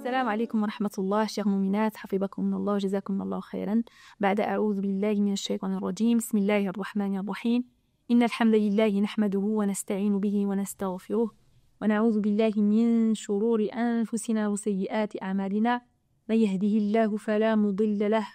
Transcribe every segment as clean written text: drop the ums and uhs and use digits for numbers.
السلام عليكم ورحمة الله شيخ مؤمنات حفظكم الله وجزاكم الله خيرا. بعد أعوذ بالله من الشيطان الرجيم بسم الله الرحمن الرحيم إن الحمد لله نحمده ونستعين به ونستغفره ونعوذ بالله من شرور أنفسنا وسيئات أعمالنا من يهده الله فلا مضل له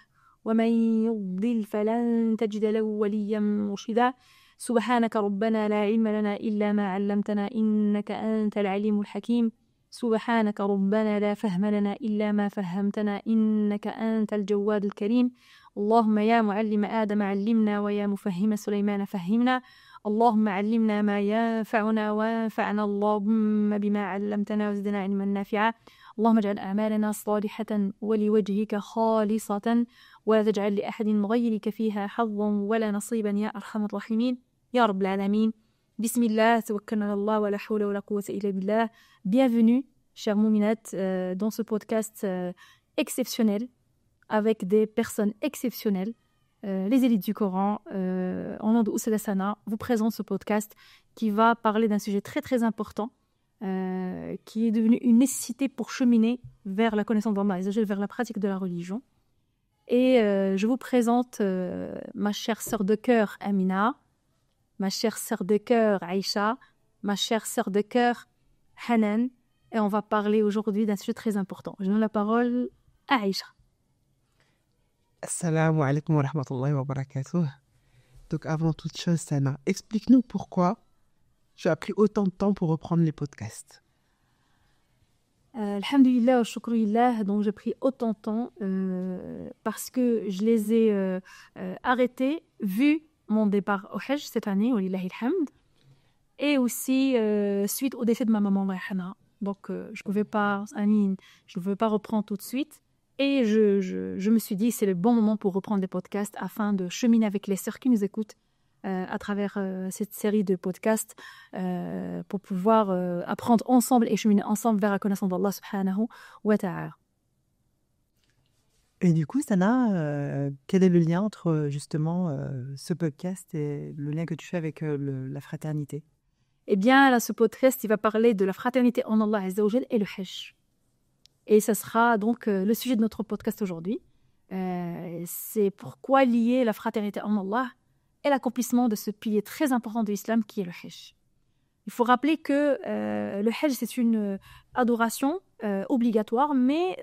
ومن يضلل فلن تجد له وليا مرشدا سبحانك ربنا لا علم لنا إلا ما علمتنا إنك أنت العليم الحكيم سبحانك ربنا لا فهم لنا إلا ما فهمتنا إنك أنت الجواد الكريم اللهم يا معلم آدم علمنا ويا مفهم سليمان فهمنا اللهم علمنا ما ينفعنا وانفعنا اللهم بما علمتنا وزدنا علما نافعا اللهم اجعل أعمالنا صالحة ولوجهك خالصة ولا تجعل لأحد غيرك فيها حظا ولا نصيبا يا أرحم الراحمين يا رب العالمين. Bismillah, tawakkalna Allah wa la hawla wa la quwwata illa billah. Bienvenue, chers mouminates, dans ce podcast exceptionnel, avec des personnes exceptionnelles. Les élites du Coran, en nom de Oussala Sana, vous présente ce podcast qui va parler d'un sujet très très important, qui est devenu une nécessité pour cheminer vers la connaissance d'Allah, vers la pratique de la religion. Et je vous présente ma chère sœur de cœur Amina, ma chère sœur de cœur Aïcha, ma chère sœur de cœur Hanan, et on va parler aujourd'hui d'un sujet très important. Je donne la parole à Aïcha. Assalamu alaikum wa rahmatullahi wa barakatuh. Donc avant toute chose, Sana, explique-nous pourquoi tu as pris autant de temps pour reprendre les podcasts. Alhamdulillah wa shukrillah, donc j'ai pris autant de temps parce que je les ai arrêtés vu mon départ au Hajj cette année, walillahi alhamd, et aussi suite au décès de ma maman Rayhana. Donc je ne pouvais pas reprendre tout de suite. Et je me suis dit c'est le bon moment pour reprendre des podcasts afin de cheminer avec les sœurs qui nous écoutent à travers cette série de podcasts pour pouvoir apprendre ensemble et cheminer ensemble vers la connaissance d'Allah subhanahu wa ta'ala. Et du coup, Sana, quel est le lien entre justement ce podcast et le lien que tu fais avec la fraternité? Eh bien, là, ce podcast, il va parler de la fraternité en Allah Azza wa Jal et le Hajj. Et ça sera donc le sujet de notre podcast aujourd'hui. C'est pourquoi lier la fraternité en Allah et l'accomplissement de ce pilier très important de l'islam qui est le Hajj. Il faut rappeler que le Hajj, c'est une adoration obligatoire, mais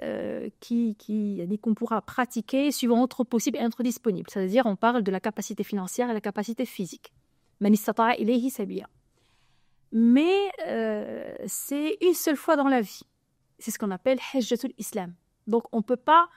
qu'on pourra pratiquer suivant notre possible et notre disponible. C'est-à-dire, on parle de la capacité financière et la capacité physique. Man istata'a ilayhi sabila. Mais c'est une seule fois dans la vie. C'est ce qu'on appelle Hajjatul Islam. Donc, on ne peut pas,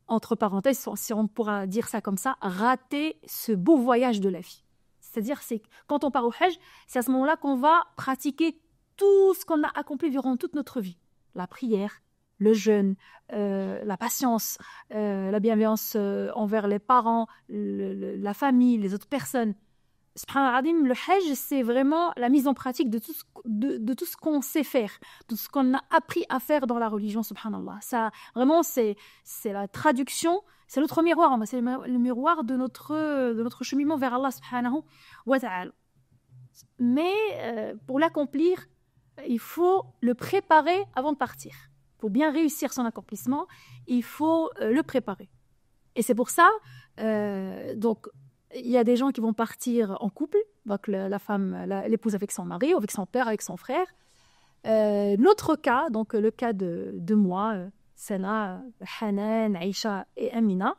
entre parenthèses, si on pourra dire ça comme ça, rater ce beau voyage de la vie. C'est-à-dire, c'est quand on part au Hajj, c'est à ce moment-là qu'on va pratiquer tout ce qu'on a accompli durant toute notre vie. La prière, le jeûne, la patience, la bienveillance envers les parents, la famille, les autres personnes. Subhanallah, le Hajj, c'est vraiment la mise en pratique de tout ce qu'on sait faire, tout ce qu'on a appris à faire dans la religion, subhanallah. Ça, vraiment, c'est la traduction, c'est notre miroir, c'est le miroir de notre cheminement vers Allah, subhanahu wa ta'ala. Mais pour l'accomplir, il faut le préparer avant de partir. Pour bien réussir son accomplissement, il faut le préparer. Et c'est pour ça, donc, il y a des gens qui vont partir en couple, donc la femme, l'épouse avec son mari, ou avec son père, avec son frère. Notre cas, donc le cas de moi, Sana, Hanan, Aïcha et Amina,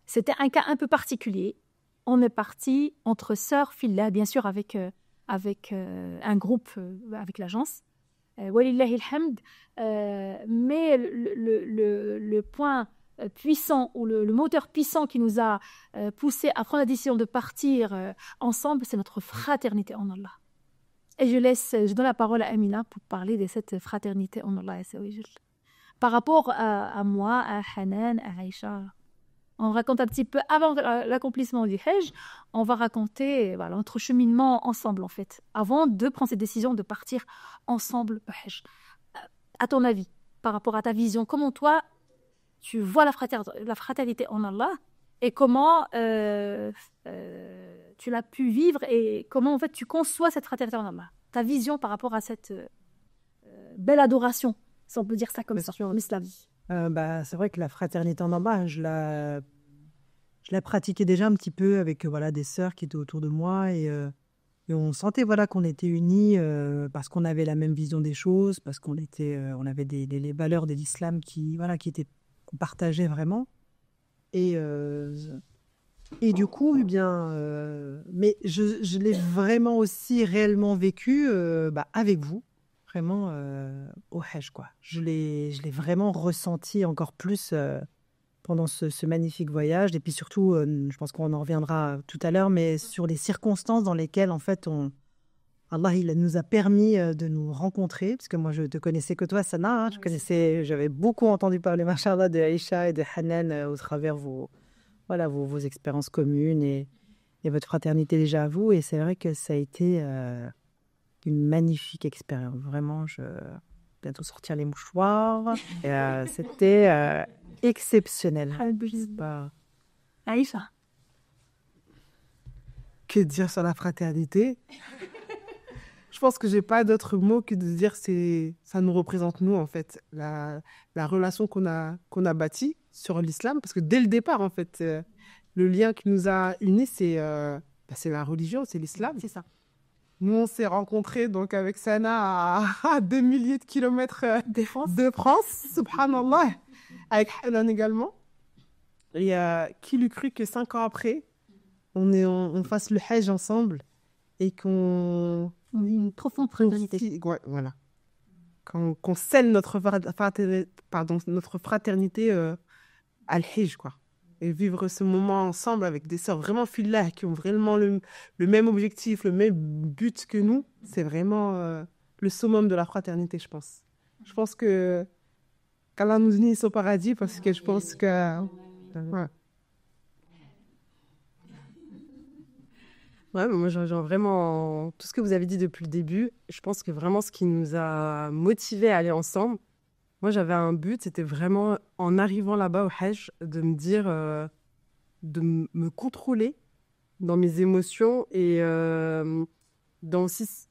c'était un cas un peu particulier. On est parti entre sœurs, filles, bien sûr avec un groupe, avec l'agence. Walillahi alhamd. Mais le point puissant ou le moteur puissant qui nous a poussé à prendre la décision de partir ensemble, c'est notre fraternité en Allah. Et je donne la parole à Amina pour parler de cette fraternité en Allah. Par rapport à moi, à Hanan, à Aïcha, on raconte un petit peu avant l'accomplissement du Hajj, on va raconter notre cheminement ensemble en fait, avant de prendre cette décision de partir ensemble au Hajj. À ton avis, par rapport à ta vision, comment toi tu vois la fraternité en Allah et comment tu l'as pu vivre et comment en fait tu conçois cette fraternité en Allah. Ta vision par rapport à cette belle adoration, Si on peut dire ça comme ça, en islam. C'est vrai que la fraternité en Allah, je la pratiquais déjà un petit peu avec des sœurs qui étaient autour de moi et on sentait qu'on était unis parce qu'on avait la même vision des choses, parce qu'on avait les valeurs de l'islam qui étaient partagées vraiment. Et du coup, mais je l'ai vraiment aussi réellement vécu avec vous, vraiment au Hajj, quoi. Je l'ai vraiment ressenti encore plus pendant ce magnifique voyage. Et puis surtout, je pense qu'on en reviendra tout à l'heure, mais sur les circonstances dans lesquelles, en fait, Allah, il nous a permis de nous rencontrer, parce que moi, je te connaissais que toi, Sana. J'avais beaucoup entendu parler, machallah, de Aïcha et de Hanan au travers vos expériences communes et votre fraternité déjà à vous. Et c'est vrai que ça a été une magnifique expérience. Vraiment, je vais bientôt sortir les mouchoirs. Et, c'était exceptionnel. Aïcha. Que dire sur la fraternité? Je pense que j'ai pas d'autre mot que de dire ça nous représente nous, en fait, la relation qu'on a bâtie sur l'islam, parce que dès le départ, en fait, le lien qui nous a unis, c'est la religion, c'est l'islam. C'est ça. Nous, on s'est rencontrés donc avec Sana à 2 milliers de kilomètres de France, subhanallah, avec Hanan également. Et qui l'eût cru que 5 ans après, on fasse le Hajj ensemble et qu'on... On a une profonde fraternité. Ouais, voilà. Qu'on scelle notre fraternité à l'Hajj, quoi. Et vivre ce moment ensemble avec des sœurs vraiment filles-là qui ont vraiment le même objectif, le même but que nous, c'est vraiment le summum de la fraternité, je pense. Je pense qu'Allah nous unisse au paradis parce que je pense que... Ouais. Ouais, moi, je rejoins vraiment tout ce que vous avez dit depuis le début. Je pense que vraiment ce qui nous a motivés à aller ensemble, moi, j'avais un but, c'était vraiment, en arrivant là-bas au Hajj, de me dire, de me contrôler dans mes émotions et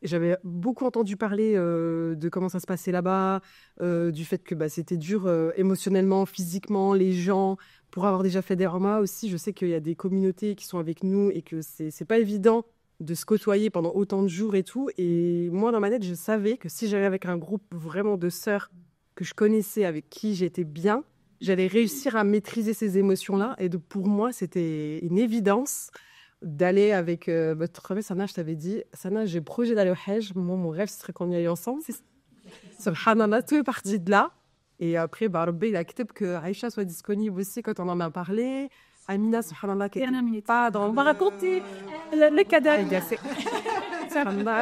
j'avais beaucoup entendu parler de comment ça se passait là-bas, du fait que c'était dur émotionnellement, physiquement, les gens. Pour avoir déjà fait des Rama aussi, je sais qu'il y a des communautés qui sont avec nous et que c'est pas évident de se côtoyer pendant autant de jours et tout. Et moi, dans ma tête, je savais que si j'allais avec un groupe vraiment de sœurs que je connaissais, avec qui j'étais bien, j'allais réussir à maîtriser ces émotions-là. Et pour moi, c'était une évidence d'aller avec... Sana, je t'avais dit, Sana, j'ai projet d'aller au Hajj. Moi, mon rêve, ce serait qu'on y aille ensemble. Subhanallah, tout est parti de là. Et après, Rabbi, il accepte que Aïcha soit disponible aussi quand on en a parlé. Amina, subhanallah, qui n'est pas dans... On va raconter le cadavre.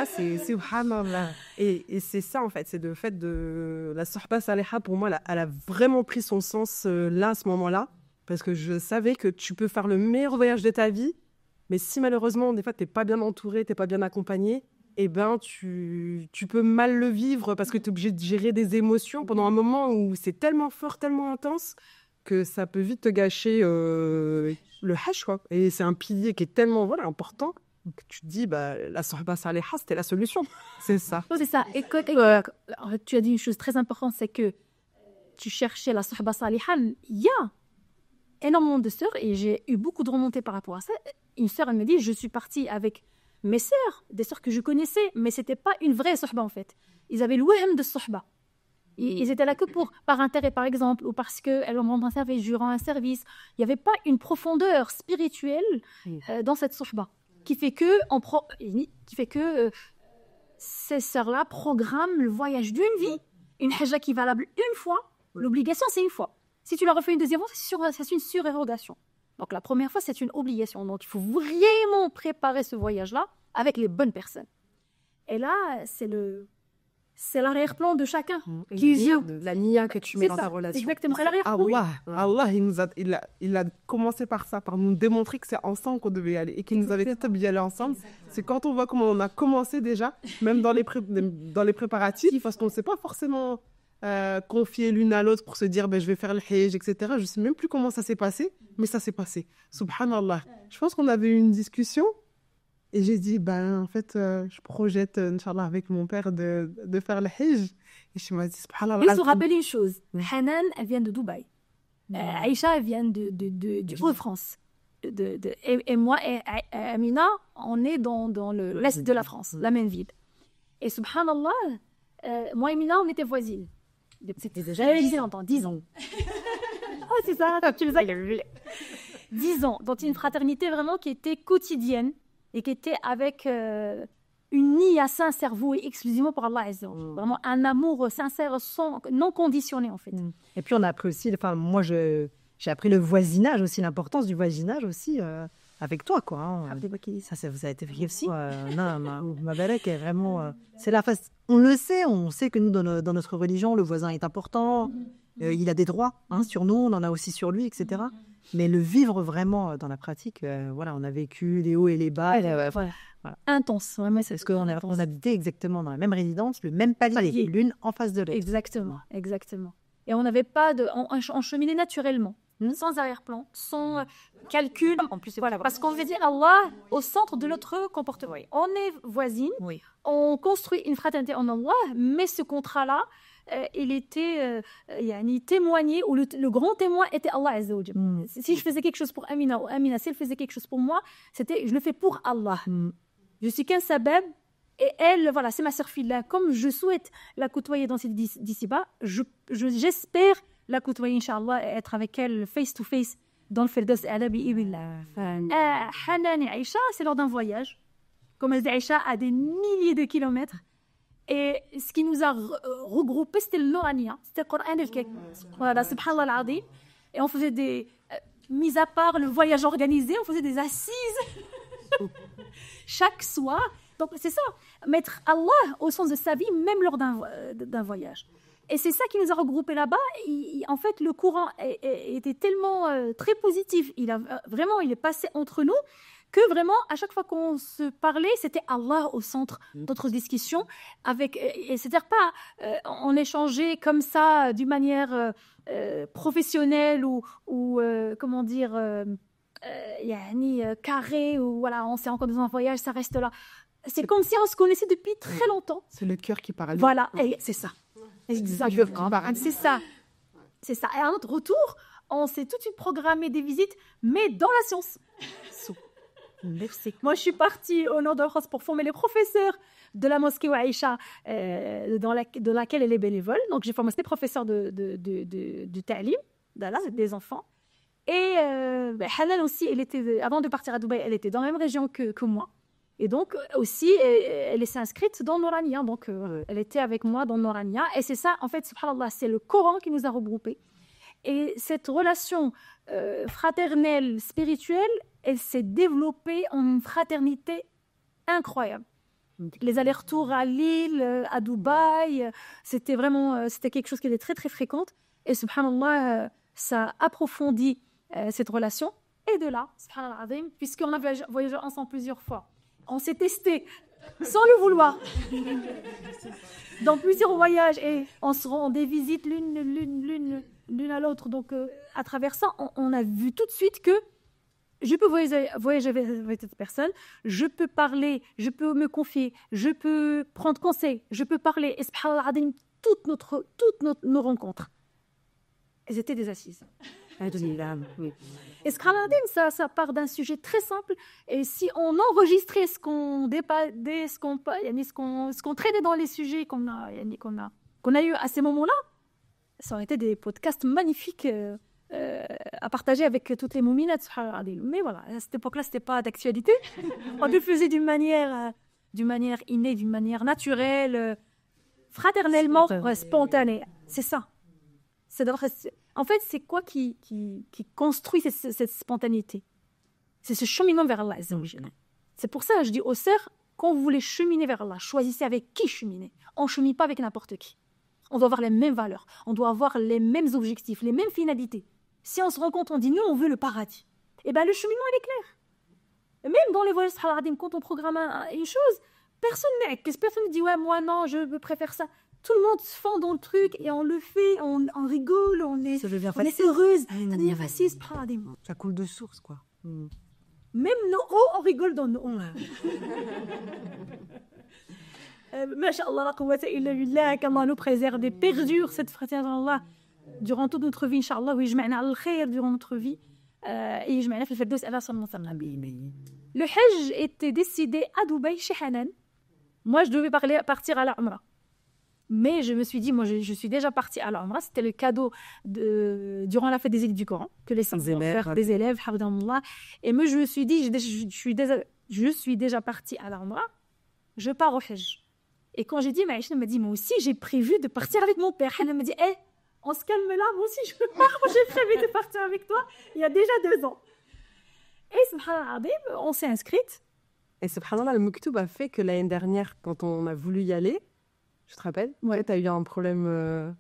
C'est subhanallah. Et c'est ça, en fait. C'est le fait de... La Sohba Saliha, pour moi, elle a vraiment pris son sens là, à ce moment-là. Parce que je savais que tu peux faire le meilleur voyage de ta vie. Mais si malheureusement, des fois, tu n'es pas bien entouré, tu n'es pas bien accompagné, eh ben, tu peux mal le vivre parce que tu es obligé de gérer des émotions pendant un moment où c'est tellement fort, tellement intense que ça peut vite te gâcher le Hajj, quoi. Et c'est un pilier qui est tellement important que tu te dis, la Sohba Saliha, c'était la solution. C'est ça. C'est ça. Et tu as dit une chose très importante, c'est que tu cherchais la Sohba Saliha. Il y a énormément de sœurs et j'ai eu beaucoup de remontées par rapport à ça. Une sœur, elle me dit, je suis partie avec mes sœurs, des sœurs que je connaissais, mais c'était pas une vraie sohba en fait. Ils avaient le wahm de sohba. Ils étaient là que par intérêt par exemple, ou parce qu'elles me rendent un service, je rends un service. Il n'y avait pas une profondeur spirituelle dans cette sohba qui fait que ces sœurs-là programment le voyage d'une vie. Une hajja qui est valable une fois, l'obligation c'est une fois. Si tu la refais une deuxième fois, c'est une surérogation. Donc la première fois, c'est une obligation. Donc il faut vraiment préparer ce voyage-là avec les bonnes personnes. Et là, c'est l'arrière-plan de chacun qui vient. La niya que tu mets dans ta relation. Exactement. C'est l'arrière-plan. Allah, il a commencé par ça, par nous démontrer que c'est ensemble qu'on devait y aller et qu'il nous avait établi d'y aller ensemble. C'est quand on voit comment on a commencé déjà, même dans les préparatifs, parce qu'on ne sait pas forcément... confier l'une à l'autre pour se dire je vais faire le Hajj, etc. Je ne sais même plus comment ça s'est passé, mais ça s'est passé. Subhanallah. Je pense qu'on avait eu une discussion Et j'ai dit, ben, en fait, je projette, Inch'Allah, avec mon père de faire le Hajj. Et je me dis, subhanallah. Il se rappelle une chose. Hanan, elle vient de Dubaï. Aïcha, elle vient du Hauts-de-France. Et moi et Amina, on est dans l'est de la France, la même ville. Et subhanallah, moi et Amina, on était voisines. C'était déjà il y a longtemps, 10 ans. Oh, c'est ça, tu le sais. 10 ans. Donc une fraternité vraiment qui était quotidienne et qui était avec unie à sincère, vouée exclusivement pour Allah Azza wa Jalla. Vraiment un amour sincère, non conditionné en fait. Et puis on a appris aussi, enfin moi j'ai appris le voisinage aussi, l'importance du voisinage aussi avec toi quoi. Hein. Ça vous a été vrai aussi. Non, ma balek est vraiment, c'est la face. On le sait, on sait que nous dans notre religion le voisin est important, il a des droits sur nous, on en a aussi sur lui, etc. Mais le vivre vraiment dans la pratique, voilà, on a vécu les hauts et les bas. Voilà. Intense, vraiment. C'est ce qu'on habitait exactement dans la même résidence, le même palier, l'une en face de l'autre. Exactement. Et on n'avait pas on cheminait naturellement, sans arrière-plan, sans calcul. En plus, voilà, parce qu'on veut dire Allah au centre de notre comportement. Oui. On est voisines, on construit une fraternité en Allah, mais ce contrat-là, il était témoigné, ou le grand témoin était Allah Azza wa Jalla. Si je faisais quelque chose pour Amina, ou Amina, si elle faisait quelque chose pour moi, c'était je le fais pour Allah. Je suis qu'un sabab, et elle, voilà, c'est ma sœur fille-là. Comme je souhaite la côtoyer dans cette d'ici-bas, j'espère la côtoyer, Inch'Allah, et être avec elle face-to-face dans le Firdaus A'la bi'idhnillah. Hanan et Aïcha, c'est lors d'un voyage. Comme elle dit, Aïcha a des milliers de kilomètres. Et ce qui nous a regroupés, c'était le Norania, c'était le Coran al-Karim. Voilà, subhanallah al-azim. Et on faisait des, mis à part le voyage organisé, on faisait des assises chaque soir. Donc c'est ça, mettre Allah au centre de sa vie, même lors d'un voyage. Et c'est ça qui nous a regroupés là-bas. En fait, le courant était tellement très positif. Il est passé entre nous que vraiment, à chaque fois qu'on se parlait, c'était Allah au centre de notre discussion. Et c'est-à-dire pas, on échangeait comme ça, d'une manière professionnelle ou comment dire, carré, ou voilà, on s'est encore dans un voyage, ça reste là. C'est comme si on se connaissait depuis très longtemps. C'est le cœur qui parle. Voilà, et c'est ça. Exactement. C'est ça. Et à notre retour, on s'est tout de suite programmé des visites, mais dans la science. Moi, je suis partie au nord de la France pour former les professeurs de la mosquée Aïcha, dans laquelle elle est bénévole. Donc, j'ai formé ces professeurs du ta'lim, des enfants. Et Hanan aussi, avant de partir à Dubaï, elle était dans la même région que moi. Et donc, aussi, elle s'est inscrite dans Nourania. Donc, elle était avec moi dans Nourania. Et c'est ça, en fait, subhanallah, c'est le Coran qui nous a regroupés. Et cette relation fraternelle, spirituelle, elle s'est développée en une fraternité incroyable. Les allers-retours à Lille, à Dubaï, c'était quelque chose qui était très, très fréquente. Et subhanallah, ça approfondit cette relation. Et de là, subhanallah, puisqu'on a voyagé ensemble plusieurs fois, on s'est testé sans le vouloir dans plusieurs voyages, et on se rend des visites l'une à l'autre. Donc, à travers ça, on a vu tout de suite que je peux voyager avec cette personne, je peux parler, je peux me confier, je peux prendre conseil, je peux parler. Et subhanallah, toutes nos rencontres, elles étaient des assises. Et ça part d'un sujet très simple. Et si on enregistrait ce qu'on traitait dans les sujets qu'on a eu à ces moments-là, ça aurait été des podcasts magnifiques à partager avec toutes les mouminats. Mais voilà, à cette époque-là, c'était pas d'actualité. On le faisait d'une manière innée, d'une manière naturelle, fraternellement, spontanée. C'est ça. En fait, c'est quoi qui construit cette spontanéité? C'est ce cheminement vers Allah. C'est pour ça que je dis aux sœurs, quand vous voulez cheminer vers Allah, choisissez avec qui cheminer. On ne chemine pas avec n'importe qui. On doit avoir les mêmes valeurs, on doit avoir les mêmes objectifs, les mêmes finalités. Si on se rend compte, on dit, nous, on veut le paradis. Eh bien, le cheminement, il est clair. Et même dans les voyages, quand on programme une chose, personne ne dit, ouais, moi, non, je préfère ça. Tout le monde se fond dans le truc et on le fait, on rigole, on est heureuse. Ça devient facile, ça coule de source, quoi. Même nos hauts, on rigole dans nos hauts. Masha'Allah, la quwwata illa billah, qu'Allah nous préserve et perdure cette fraternité Allah durant toute notre vie, Inch'Allah, oui, yajma'na al khair durant notre vie, et yajma'na fil firdaus ala sallallahu alayhi wa sallam. Le Hajj était décidé à Dubaï, chez Hanan. Moi, je devais partir à la Umrah. Mais je me suis dit, moi, je suis déjà partie à la Umrah. C'était le cadeau durant la fête des élites du Coran que les saints vont faire des élèves, hafidahumullah. Et moi, je me suis dit, je suis déjà partie à la Umrah. Je pars au Hajj. Et quand j'ai dit, Maïcha m'a dit, moi aussi, j'ai prévu de partir avec mon père. Elle m'a dit, on se calme là, moi aussi, je pars. Moi, j'ai prévu de partir avec toi il y a déjà 2 ans. Et subhanallah, on s'est inscrite. Et subhanallah, le Muktoub a fait que l'année dernière, quand on a voulu y aller, je te rappelle, tu as eu un problème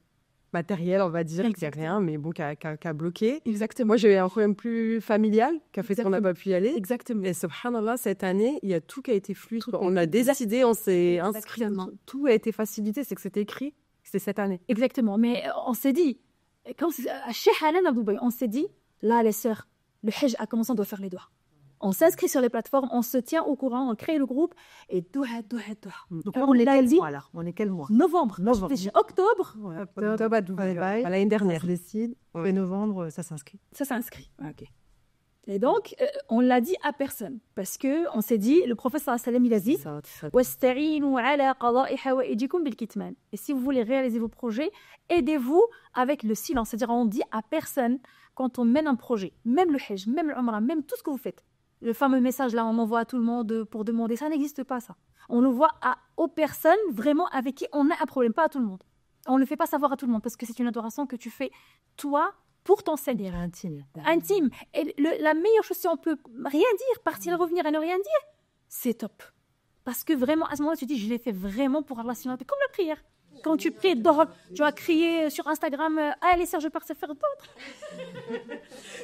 matériel, on va dire, qui n'est rien, mais bon, qui a bloqué. Exactement. Moi, j'ai eu un problème plus familial, qui a fait qu'on n'a pas pu y aller. Exactement. Et subhanallah, cette année, il y a tout qui a été fluide. On a décidé, on s'est inscrit. Tout a été facilité, c'est que c'était écrit, c'était cette année. Exactement. Mais on s'est dit, à Cheikh Hanan à Dubaï, on s'est dit, là, les sœurs, le Hajj a commencé, on doit faire les doigts. On s'inscrit sur les plateformes, on se tient au courant, on crée le groupe et doua. Donc là, on est quel mois là? On est quel mois? Novembre. Octobre. Octobre à Dubaï. L'année dernière. Ça se décide. Et novembre, ça s'inscrit. Ça s'inscrit. Ok. Et donc, on l'a dit à personne. Parce qu'on s'est dit, le prophète sallallahu alayhi wa sallam, il a dit wasta'inu ala qada'i hawaijikum bil kitman. Et si vous voulez réaliser vos projets, aidez-vous avec le silence. C'est-à-dire, on dit à personne quand on mène un projet, même le Hajj, même l'Umrah, même tout ce que vous faites. Le fameux message là, on envoie à tout le monde pour demander, ça n'existe pas ça. On le voit aux personnes vraiment avec qui on a un problème, pas à tout le monde. On ne le fait pas savoir à tout le monde parce que c'est une adoration que tu fais toi pour ton Seigneur. Intime. Et la meilleure chose, si on peut rien dire, partir, revenir et ne rien dire, c'est top. Parce que vraiment, à ce moment-là, tu dis, je l'ai fait vraiment pour Allah, comme la prière. Quand tu pries, tu vas crier sur Instagram, allez, Serge, je pars se faire d'autres.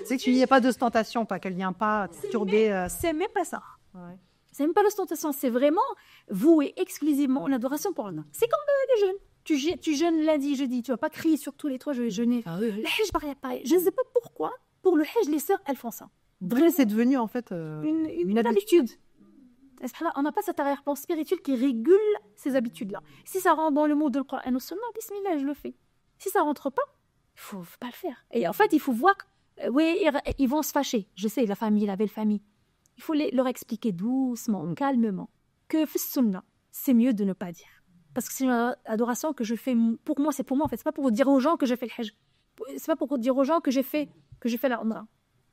C'est qu'il n'y a pas d'ostentation, pas qu'elle ne vient pas turber. C'est même pas ça. Ouais. C'est même pas l'ostentation, c'est vraiment voué exclusivement en adoration pour Allah. C'est comme les jeûnes. Tu jeûnes lundi, jeudi, tu vas pas crier sur tous les toits, je vais jeûner. Le Hajj, pareil. Je ne sais pas pourquoi, pour le Hajj, les sœurs, elles font ça. Vraiment, c'est devenu en fait une habitude. On n'a pas cet arrière-plan spirituel qui régule ces habitudes-là. Si ça rentre dans le mot de Coran et Sunna, bismillah, je le fais. Si ça rentre pas, il faut pas le faire. Et en fait, il faut voir, oui, ils vont se fâcher. Je sais, la belle famille. Il faut leur expliquer doucement, calmement, que Sunna, c'est mieux de ne pas dire. Parce que c'est une adoration que je fais pour moi, c'est pour moi en fait. C'est pas pour dire aux gens que j'ai fait le Hajj. C'est pas pour dire aux gens que j'ai fait la Umrah.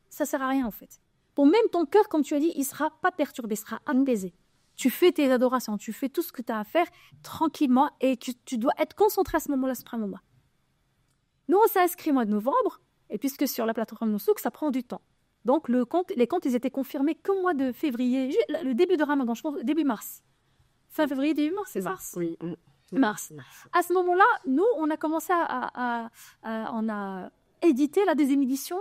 Ça sert à rien en fait. Pour même ton cœur, comme tu as dit, il ne sera pas perturbé, il sera apaisé. Tu fais tes adorations, tu fais tout ce que tu as à faire tranquillement et tu dois être concentré à ce moment-là, subhanallah. Nous, on s'est inscrit au mois de novembre, et puisque sur la plateforme Noussouk, ça prend du temps. Donc, les comptes, ils étaient confirmés qu'au mois de février, le début de Ramadan, je pense, début mars. Fin février, début mars, c'est mars. Oui. Mars. À ce moment-là, nous, on a commencé on a édité la deuxième édition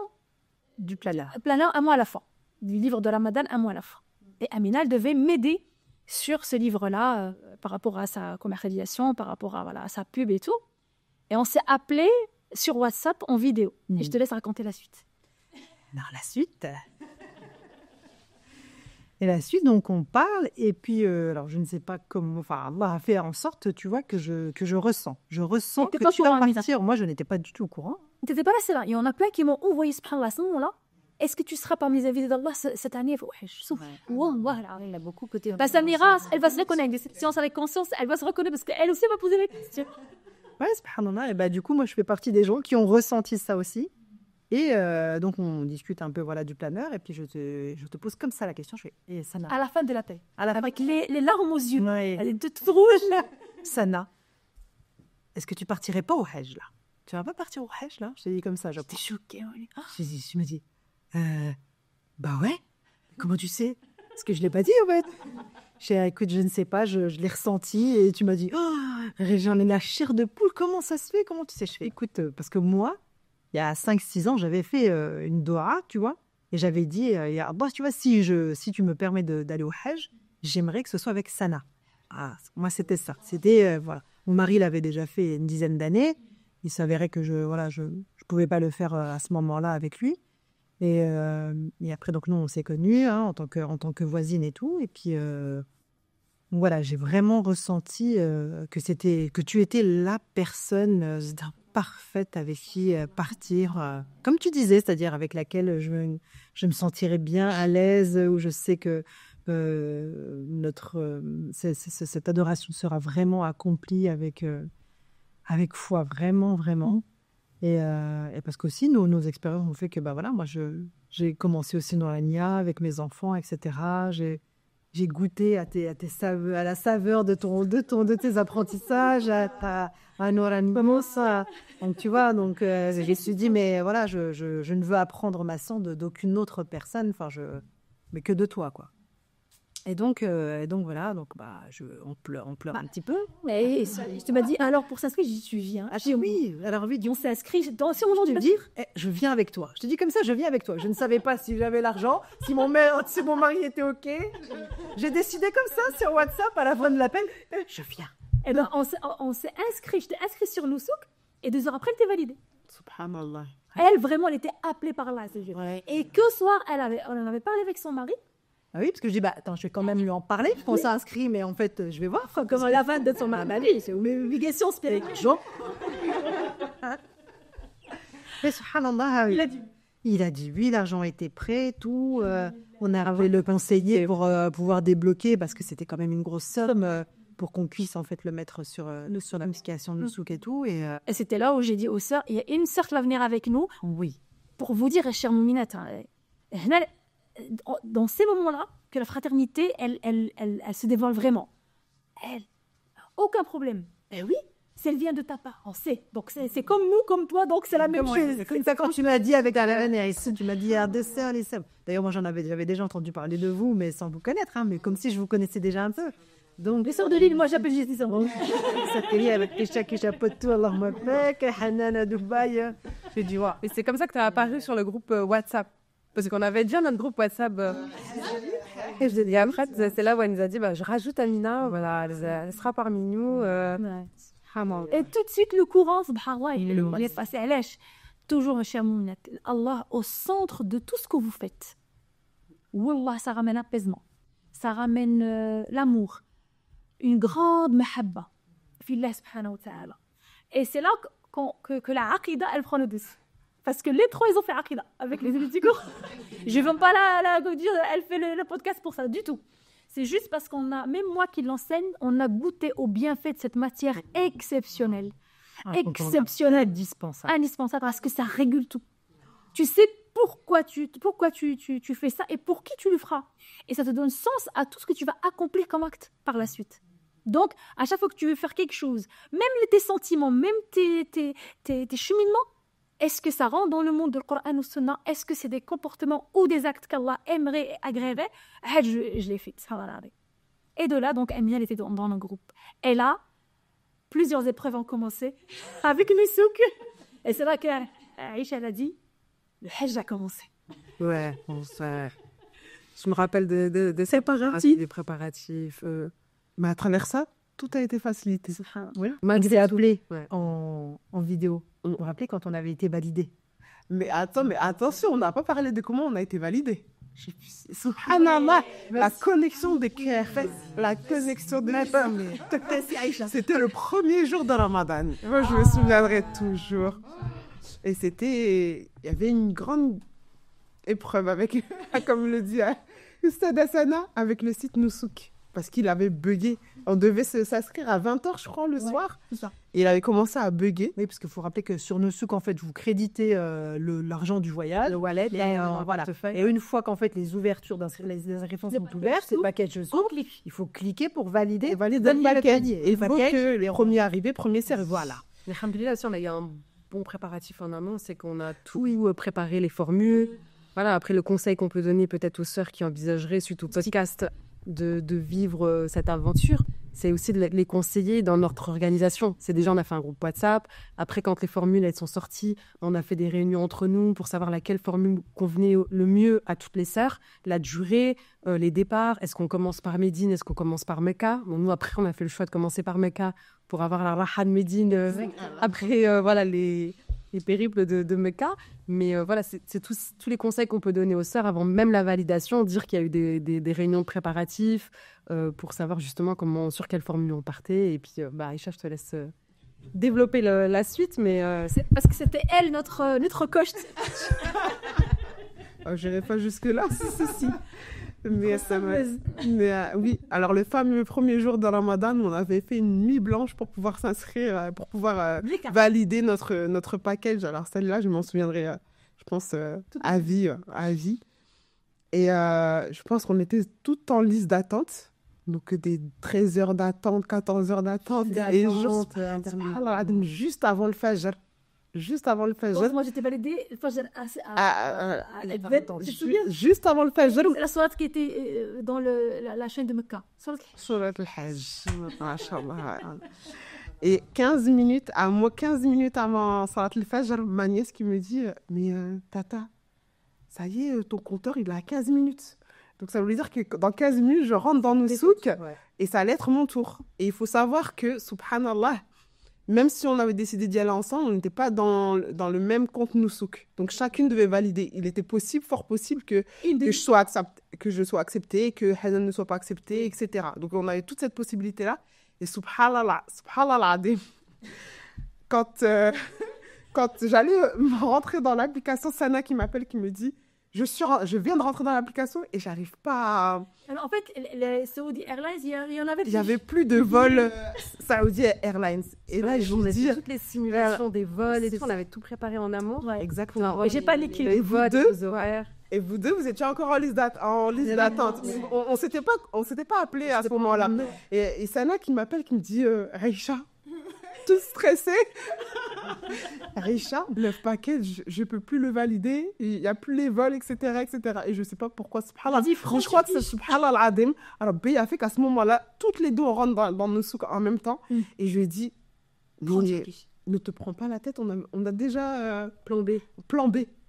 du planeur. Un mois à la fin. Du livre de Ramadan, un mois à la fin. Et Amina, elle devait m'aider sur ce livre-là par rapport à sa commercialisation, par rapport à sa pub et tout. Et on s'est appelé sur WhatsApp en vidéo. Et je te laisse raconter la suite. Alors, la suite. Et la suite, donc on parle, et puis, alors je ne sais pas comment, enfin, Allah a fait en sorte, tu vois, que je ressens. Je ressens que tu vas partir. Moi, je n'étais pas du tout au courant. Tu n'étais pas là, c'est là. Il y en a plein qui m'ont envoyé, subhanallah, à ce moment-là. Est-ce que tu seras parmi les invités d'Allah cette année? Wallah, il a beaucoup côté. Samira, elle va se reconnaître. Cette science avec conscience, elle va se reconnaître parce qu'elle aussi va poser la question. Ouais, subhanallah. Et bah, du coup, moi, je fais partie des gens qui ont ressenti ça aussi. Et donc, on discute un peu du planeur. Et puis, je te pose comme ça la question. Je fais, et Sana. À la fin de la paix. Avec les larmes aux yeux. Ouais. Elle est toute rouge, là. Sana, est-ce que tu partirais pas au Hajj, là? Tu vas pas partir au Hajj, là? Je t'ai dit comme ça. T'es choquée. Je me dis, bah ouais. Comment tu sais? Parce que je l'ai pas dit, en fait. J'ai dit, écoute, je ne sais pas, je l'ai ressenti. Et tu m'as dit, oh, j'en ai la chair de poule. Comment ça se fait? Comment tu sais? Je fais, écoute, parce que moi, il y a 5-6 ans, j'avais fait une doha, tu vois, et j'avais dit, tu vois, si tu me permets d'aller au Hajj, j'aimerais que ce soit avec Sana. Ah, moi, c'était ça. C'était, voilà. Mon mari l'avait déjà fait une dizaine d'années. Il s'avérait que je pouvais pas le faire à ce moment-là avec lui. Et après, donc nous, on s'est connus en tant que voisine et tout. Et puis, voilà, j'ai vraiment ressenti que tu étais la personne parfaite avec qui partir, comme tu disais, c'est-à-dire avec laquelle je me sentirais bien à l'aise, où je sais que cette adoration sera vraiment accomplie avec foi, vraiment, vraiment. Et parce qu'aussi, nos expériences ont fait que, bah voilà, moi, j'ai commencé aussi dans la Nia avec mes enfants, etc. J'ai goûté à la saveur de tes apprentissages, à Noran. Donc, tu vois, je me suis dit, mais voilà, je ne veux apprendre ma sang d'aucune autre personne, mais que de toi, quoi. Et donc voilà, on pleure un petit peu. Et tu m'as dit, alors pour s'inscrire, j'y suis viens. Ah, j'ai dit oui, alors oui, On s'est inscrit. Si on veut dire, je viens avec toi. Je te dis comme ça, je viens avec toi. Je ne savais pas si j'avais l'argent, si mon mari était OK. J'ai décidé comme ça sur WhatsApp à la fin de l'appel, je viens. Eh ben, on s'est inscrit. Je t'ai inscrit sur Nusouk et 2 heures après, elle était validée. Subhanallah. Elle, vraiment, elle était appelée par là. Ouais. Et que soir, on en avait parlé avec son mari. Ah oui, parce que je dis, attends, je vais quand même lui en parler. On s'est inscrit, mais en fait, je vais voir. Comme la fin de son mari, c'est une obligation spirituelle. Mais subhanallah, il a dit oui, l'argent était prêt, tout. On avait le conseiller pour pouvoir débloquer, parce que c'était quand même une grosse somme, pour qu'on puisse en fait le mettre sur l'application de Nusouk et tout. Et c'était là où j'ai dit aux sœurs, il y a une sœur qui va venir avec nous. Oui. Pour vous dire, chère Mouminette, dans ces moments-là, que la fraternité, elle se dévoile vraiment. Aucun problème. Eh oui, si elle vient de ta part, on sait. Donc c'est comme nous, comme toi, donc c'est la même chose. C'est comme ça quand tu m'as dit avec Alain et Aïssa, tu m'as dit deux sœurs, les sœurs. D'ailleurs, moi j'avais déjà entendu parler de vous, mais sans vous connaître, mais comme si je vous connaissais déjà un peu. Donc, les sœurs de l'île, moi j'appelle Jésus. avec Tisha qui chapeaute tout, Allahumma barak, Hanana Dubaï. J'ai dit, ouais. Et c'est comme ça que tu as apparu sur le groupe WhatsApp. Parce qu'on avait déjà notre groupe WhatsApp. Et après, c'est là où elle nous a dit, je rajoute Amina, voilà, elle sera parmi nous. Et tout de suite, le courant, subhanallah, il est passé à l'èche. Toujours, cher Mouminette, Allah au centre de tout ce que vous faites. Wallah, ça ramène apaisement. Ça ramène l'amour. Une grande mahabba. Fillah subhanahu wa ta'ala. Et c'est là que la aqida, elle prend le dessus. Parce que les trois, ils ont fait aqida avec les élèves du cours. Je ne veux pas la dire, elle fait le podcast pour ça, du tout. C'est juste parce même moi qui l'enseigne, on a goûté au bienfait de cette matière exceptionnelle. Exceptionnelle. Indispensable, parce que ça régule tout. Tu sais pourquoi tu fais ça et pour qui tu le feras. Et ça te donne sens à tout ce que tu vas accomplir comme acte par la suite. Donc, à chaque fois que tu veux faire quelque chose, même tes sentiments, même tes cheminements, est-ce que ça rentre dans le monde du Coran ou Sunna? Est-ce que c'est des comportements ou des actes qu'Allah aimerait et agréerait? Je l'ai fait. Et de là, donc, Amina, elle était dans le groupe. Et là, plusieurs épreuves ont commencé avec Nusouk. Et c'est là qu'Aïcha, elle a dit, le Hajj a commencé. Ouais, je me rappelle de ces préparatifs. Mais à travers ça, tout a été facilité. Oui. On s'est appelé en vidéo. Vous vous rappelez quand on avait été validé? Mais attention, on n'a pas parlé de comment on a été validé. Subhanallah, la connexion des cœurs, la connexion des femmes. C'était le premier jour de Ramadan. Moi, je me souviendrai toujours. Et il y avait une grande épreuve avec, comme le dit Ustad Hassana, avec le site Nusouk. Parce qu'il avait bugué. On devait s'inscrire à 20h, je crois, le soir. C'est ça. Et il avait commencé à bugger. Oui, parce qu'il faut rappeler que sur Nusouk, en fait, vous créditez l'argent du voyage. Le wallet. Voilà. Et une fois qu'en fait, les ouvertures les inscriptions sont ouvertes, c'est le package Nusouk, il faut cliquer pour valider. Et valider le package. Et il faut que les premiers arrivés, premiers servis. Voilà. Mais alhamdoulilah, si on a eu un bon préparatif en amont, c'est qu'on a tout préparé, les formules. Voilà, après, le conseil qu'on peut donner peut-être aux sœurs qui envisageraient, suite au podcast, de vivre cette aventure, c'est aussi de les conseiller dans notre organisation. C'est déjà, on a fait un groupe WhatsApp. Après, quand les formules elles sont sorties, on a fait des réunions entre nous pour savoir laquelle formule convenait le mieux à toutes les sœurs, la durée, les départs. Est-ce qu'on commence par Médine? Est-ce qu'on commence par Mecca? Bon, nous, après, on a fait le choix de commencer par Mecca pour avoir la Raha de Médine. Après, voilà, les périples de Mecca. Mais voilà, c'est tous les conseils qu'on peut donner aux sœurs avant même la validation, dire qu'il y a eu des réunions de préparatifs pour savoir justement sur quelle formule on partait. Et puis, Aïcha, je te laisse développer la suite. Mais C'est parce que c'était elle, notre coach. Je n'irai pas jusque-là. Si. Mais oui, alors le fameux premier jour de Ramadan, on avait fait une nuit blanche pour pouvoir s'inscrire, pour pouvoir valider notre package. Alors celle-là, je m'en souviendrai, je pense, à vie. Et je pense qu'on était toutes en liste d'attente. Donc des 13 heures d'attente, 14 heures d'attente. Et juste avant le Fajr. Moi, j'étais validée. Le Fajr, tu te souviens? Juste avant le Fajr. La soirée qui était dans la chaîne de Mecca. Surat al-Hajj. Masha'Allah. Et 15 minutes avant Salat al-Fajr, ma nièce qui me dit mais Tata, ça y est, ton compteur, il est à 15 minutes. Donc ça voulait dire que dans 15 minutes, je rentre dans nos souks et ça allait être mon tour. Et il faut savoir que, subhanallah, même si on avait décidé d'y aller ensemble, on n'était pas dans le même compte Nousouk. Donc, chacune devait valider. Il était fort possible que je sois acceptée, que Hanan ne soit pas acceptée, etc. Donc, on avait toute cette possibilité-là. Et subhanallah, quand j'allais rentrer dans l'application, Sana qui m'appelle, qui me dit je viens de rentrer dans l'application et j'arrive pas à... Alors, en fait, les Saudi Airlines, il y en avait plus. Il n'y avait plus de vols Saudi Airlines. Et là, je vous dis... toutes les simulations des vols et tout. On avait tout préparé en amont. Ouais. Exactement. Et j'ai pas l'équipe. Et vous deux, vous étiez encore en liste d'attente. On s'était pas appelé à ce moment-là. Et Sana qui m'appelle, qui me dit Aïcha, tout stressée. Aïcha, le paquet, je peux plus le valider. Il y a plus les vols, etc. Et je sais pas pourquoi. Subhanallah. Je crois que c'est Subhanallah al-Adim. Alors, il a fait qu'à ce moment-là, toutes les deux, on rentre dans nos souks en même temps. Et je lui ai dit, ne te prends pas la tête, on a déjà plan B.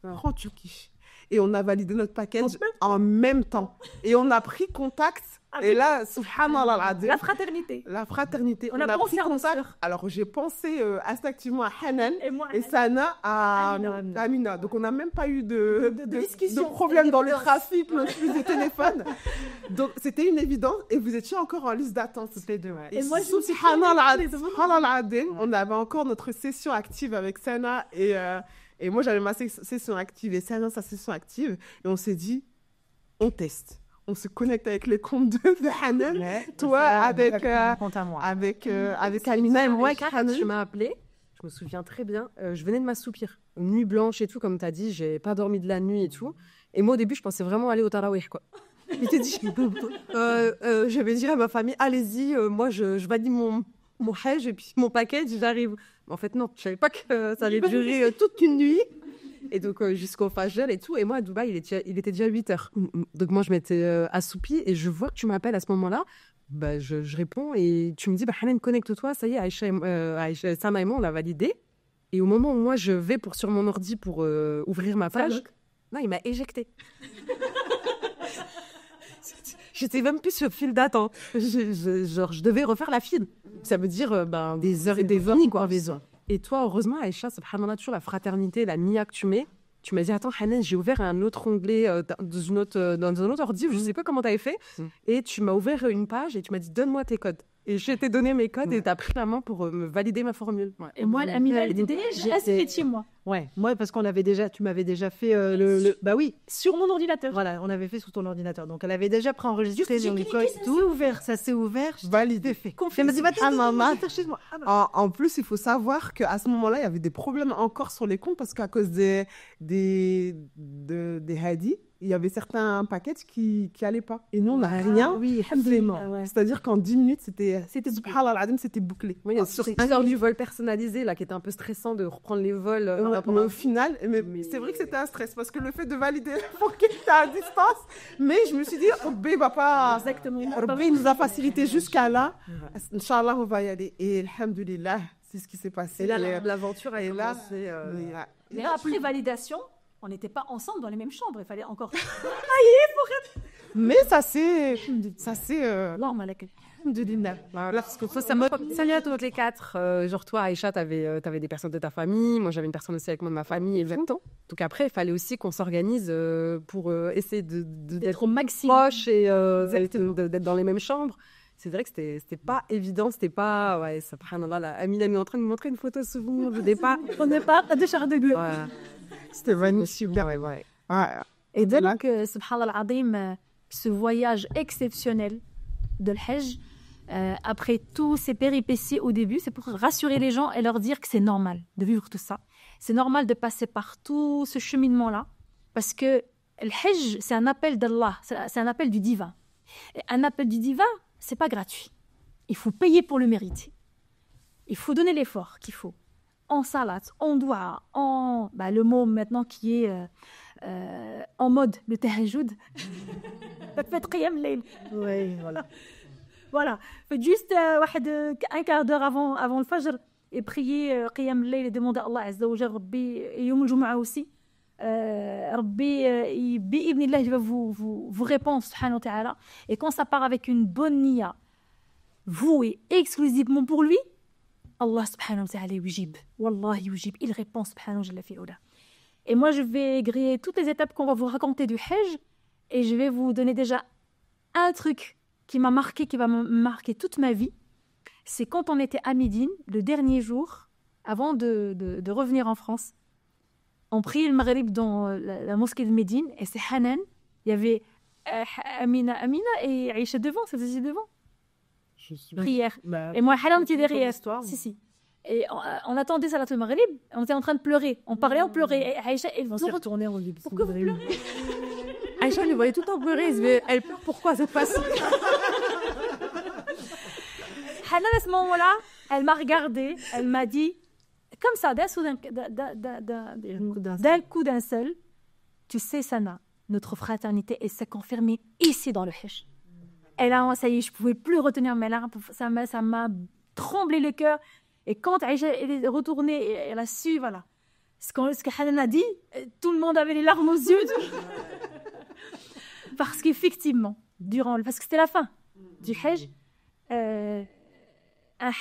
Prends Turquie. Et on a validé notre package en même temps. Et on a pris contact. Et là, subhanallah al-Adim. La fraternité. On a pensé à contact. Alors, j'ai pensé instinctivement à Hanan et Sana à Amina. Donc, on n'a même pas eu de problème dans le trafic, non plus des téléphones. Donc, c'était une évidence. Et vous étiez encore en liste d'attente, toutes les deux. Ouais. Et moi, subhanallah al-Adim, on avait encore notre session active avec Sana et moi, j'avais ma session active et Sana, sa session active. Et on s'est dit, on teste. On se connecte avec les comptes de Hanan. Toi, avec Amina et moi. Hanan, tu m'as appelé. Je me souviens très bien. Je venais de m'assoupir. Nuit blanche et tout, comme tu as dit. J'ai pas dormi de la nuit et tout. Et moi, au début, je pensais vraiment aller au Tarawih, quoi. Je dit, je vais dire à ma famille, allez-y, moi, je valide mon hajj et puis mon package, j'arrive. En fait, non, je savais pas que ça allait durer toute une nuit. Et donc, jusqu'au Fajr et tout. Et moi, à Dubaï, il était déjà 8 heures. Donc, moi, je m'étais assoupie et je vois que tu m'appelles à ce moment-là. Je réponds et tu me dis, Hanan, connecte-toi. Ça y est, Aïcha, Sama et moi, on l'a validé. Et au moment où moi, je vais sur mon ordi pour ouvrir ma page, non, il m'a éjecté. J'étais même plus sur file d'attente. Je devais refaire la file. Ça veut dire des heures et des heures. Quoi. Et toi, heureusement, Aïcha, subhanallah, toujours la fraternité, la nia que tu mets. Tu m'as dit, attends, Hanan, j'ai ouvert un autre onglet dans un autre ordi, je ne sais pas comment tu avais fait. Et tu m'as ouvert une page et tu m'as dit, donne-moi tes codes. Et je t'ai donné mes codes et tu as pris la main pour me valider ma formule. Ouais. Et moi, Amina, elle était déjà inscrite chez moi. Ouais, moi, parce qu'on avait déjà, tu m'avais déjà fait bah oui, sur mon ordinateur. Voilà, on avait fait sur ton ordinateur. Donc, elle avait déjà préenregistré les codes. Tout ouvert, ça s'est ouvert. Validé. Fait. Elle m'a dit, chez moi. En plus, il faut savoir qu'à ce moment-là, il y avait des problèmes encore sur les comptes parce qu'à cause des hadiths, il y avait certains paquets qui n'allaient pas. Et nous, on n'a rien. Oui, c'est-à-dire qu'en 10 minutes, c'était bouclé. Oui, sur du vol personnalisé, là, qui était un peu stressant de reprendre les vols. Mais au final, c'est vrai que c'était un stress parce que le fait de valider pour qu'il était à distance, mais je me suis dit, Rabbi va pas. Exactement. Rabbi nous a facilité jusqu'à là. Inch'Allah, on va y aller. Et alhamdoulilah, c'est ce qui s'est passé. Et là, l'aventure a commencé. Mais après validation, on n'était pas ensemble dans les mêmes chambres. Il fallait encore. Mais ça c'est. Alhamdulillah. Voilà, parce que ça me salut à toutes les quatre. Genre toi, Aïcha, t'avais des personnes de ta famille. Moi, j'avais une personne aussi avec moi de ma famille. Exactement. Donc après, il fallait aussi qu'on s'organise pour essayer d'être au maximum proches et d'être dans les mêmes chambres. C'est vrai que c'était pas évident, c'était pas... Ouais, subhanallah, la Amina est en train de me montrer une photo souvenir du départ. On n'est pas de char de gueule. Voilà. C'était magnifique. Ouais. Et donc, subhanallah al-azim, ce voyage exceptionnel de l'Hajj, après tous ces péripéties au début, c'est pour rassurer les gens et leur dire que c'est normal de vivre tout ça. C'est normal de passer par tout ce cheminement-là, parce que le Hajj, c'est un appel d'Allah, c'est un appel du divin. Et un appel du divin, c'est pas gratuit. Il faut payer pour le mériter. Il faut donner l'effort qu'il faut. En salat, en doua, en... le mot maintenant qui est en mode le tahajjud. Faites qiyam layl. Oui, voilà. Voilà. Faites juste un quart d'heure avant le fajr et priez qiyam layl et demandez à Allah Azza wa Jalla, Rabbi, et Yom al-Jumu'ah aussi. Rabbi, bi'ibnillah, il va vous répondre, subhanahu wa ta'ala. Et quand ça part avec une bonne niya, vouée exclusivement pour lui, Allah subhanahu wa ta'ala yujib. Wallah yujib. Il répond subhanahu wa ta'ala. Et moi, je vais griller toutes les étapes qu'on va vous raconter du Hajj et je vais vous donner déjà un truc qui m'a marqué, qui va me marquer toute ma vie. C'est quand on était à Médine, le dernier jour, avant de revenir en France. On priait le Maghrib dans la mosquée de Médine et c'est Hanan. Il y avait Amina et Aïcha devant, c'est aussi devant. Prière. Et moi, Hanan était derrière. Si. Et on attendait Salat al-Maghrib, on était en train de pleurer. On parlait, on pleurait. Et Aïcha, elle s'est retournée, on lui dit pourquoi vous pleurez? Aïcha, elle voyait tout le temps pleurer. Elle pleure pourquoi cette fois-ci? Hanan, à ce moment-là, elle m'a regardée, elle m'a dit, comme ça, d'un coup d'un seul, tu sais, Sana, notre fraternité, elle s'est confirmée ici dans le Hajj. Et là, ça y est, je ne pouvais plus retenir mes larmes, ça m'a tremblé le cœur. Et quand Aïcha est retournée, elle a su, voilà, ce que Hanan a dit, tout le monde avait les larmes aux yeux. Parce qu'effectivement, parce que c'était la fin du Hajj, un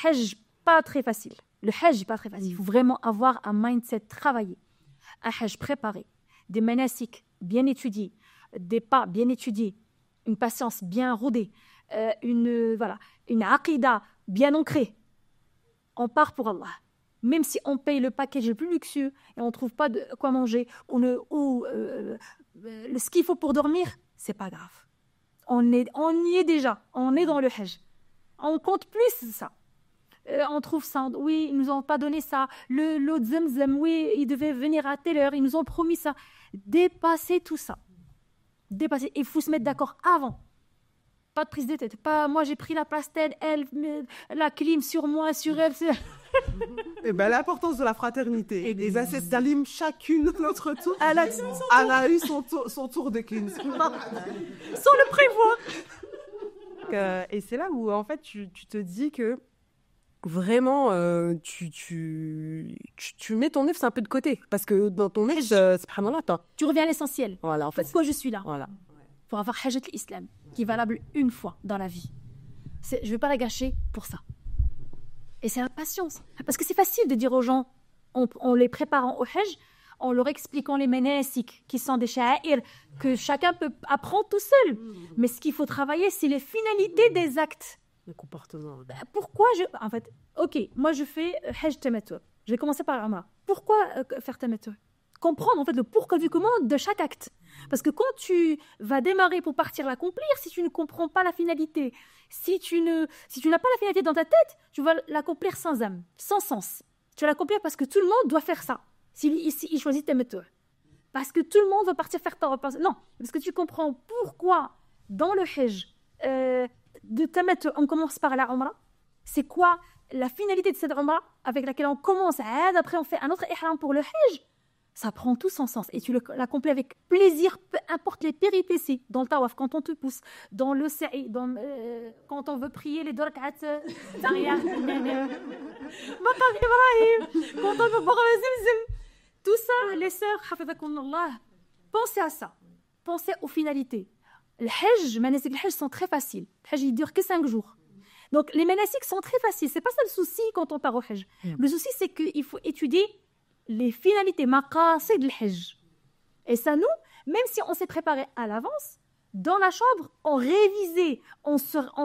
Hajj pas très facile. Le Hajj n'est pas très facile. Il faut vraiment avoir un mindset travaillé, un Hajj préparé, des manasik bien étudiés, des pas bien étudiés, une patience bien rodée, une aqida bien ancrée. On part pour Allah. Même si on paye le package le plus luxueux et on ne trouve pas de quoi manger, ce qu'il faut pour dormir, c'est pas grave. On y est déjà. On est dans le Hajj. On compte plus ça. On trouve ça. Oui, ils nous ont pas donné ça. L'eau de Zamzam, oui, il devait venir à telle heure. Ils nous ont promis ça. Dépassez tout ça. Dépassez. Il faut se mettre d'accord avant. Pas de prise de tête. Pas moi j'ai pris la place telle, elle, la clim sur moi, sur elle. Et l'importance de la fraternité. Et les assets d'alim, chacune notre tour. Elle a eu son tour de clim. Sans le prévoir. Et c'est là où en fait tu te dis que vraiment tu mets ton œuf un peu de côté parce que dans ton œuf tu reviens à l'essentiel. Voilà, en fait, pourquoi je suis là. Voilà. Pour avoir Hajjat l'Islam qui est valable une fois dans la vie. Je ne vais pas la gâcher pour ça. Et c'est la patience. Parce que c'est facile de dire aux gens, en les préparant au Hajj, en leur expliquant les manasik qui sont des sha'air que chacun peut apprendre tout seul. Mais ce qu'il faut travailler, c'est les finalités des actes. Le comportement. Pourquoi en fait, ok, moi je fais Hajj Tamattu. Je vais commencer par Umrah. Pourquoi faire Tamattu? Comprendre en fait le pourquoi du comment de chaque acte. Parce que quand tu vas démarrer pour partir l'accomplir, si tu ne comprends pas la finalité, si tu n'as pas la finalité dans ta tête, tu vas l'accomplir sans âme, sans sens. Tu vas l'accomplir parce que tout le monde doit faire ça. Il choisit Tamattu. Parce que tout le monde va partir faire ta repas. Non, parce que tu comprends pourquoi dans le Hajj de Tamattu, on commence par la Umrah. C'est quoi la finalité de cette Umrah avec laquelle on commence. Après, on fait un autre ihram pour le Hajj. Ça prend tout son sens et tu l'accomplis avec plaisir, peu importe les péripéties. Dans le tawaf, quand on te pousse, dans le sa'i, quand on veut prier les 2 rak'at Zaria, Maqam Ibrahim, quand on veut boire le Zamzam. Tout ça, les sœurs, hafidhakumullah, pensez à ça. Pensez aux finalités. Le Hajj, manasik le Hajj sont très faciles. Le Hajj, il dure que 5 jours. Donc, les manasiks sont très faciles. C'est pas ça le souci quand on part au Hajj. Le souci, c'est qu'il faut étudier les finalités, maqasid al-Hajj. Et ça, nous, même si on s'est préparé à l'avance, dans la chambre, on révisait, on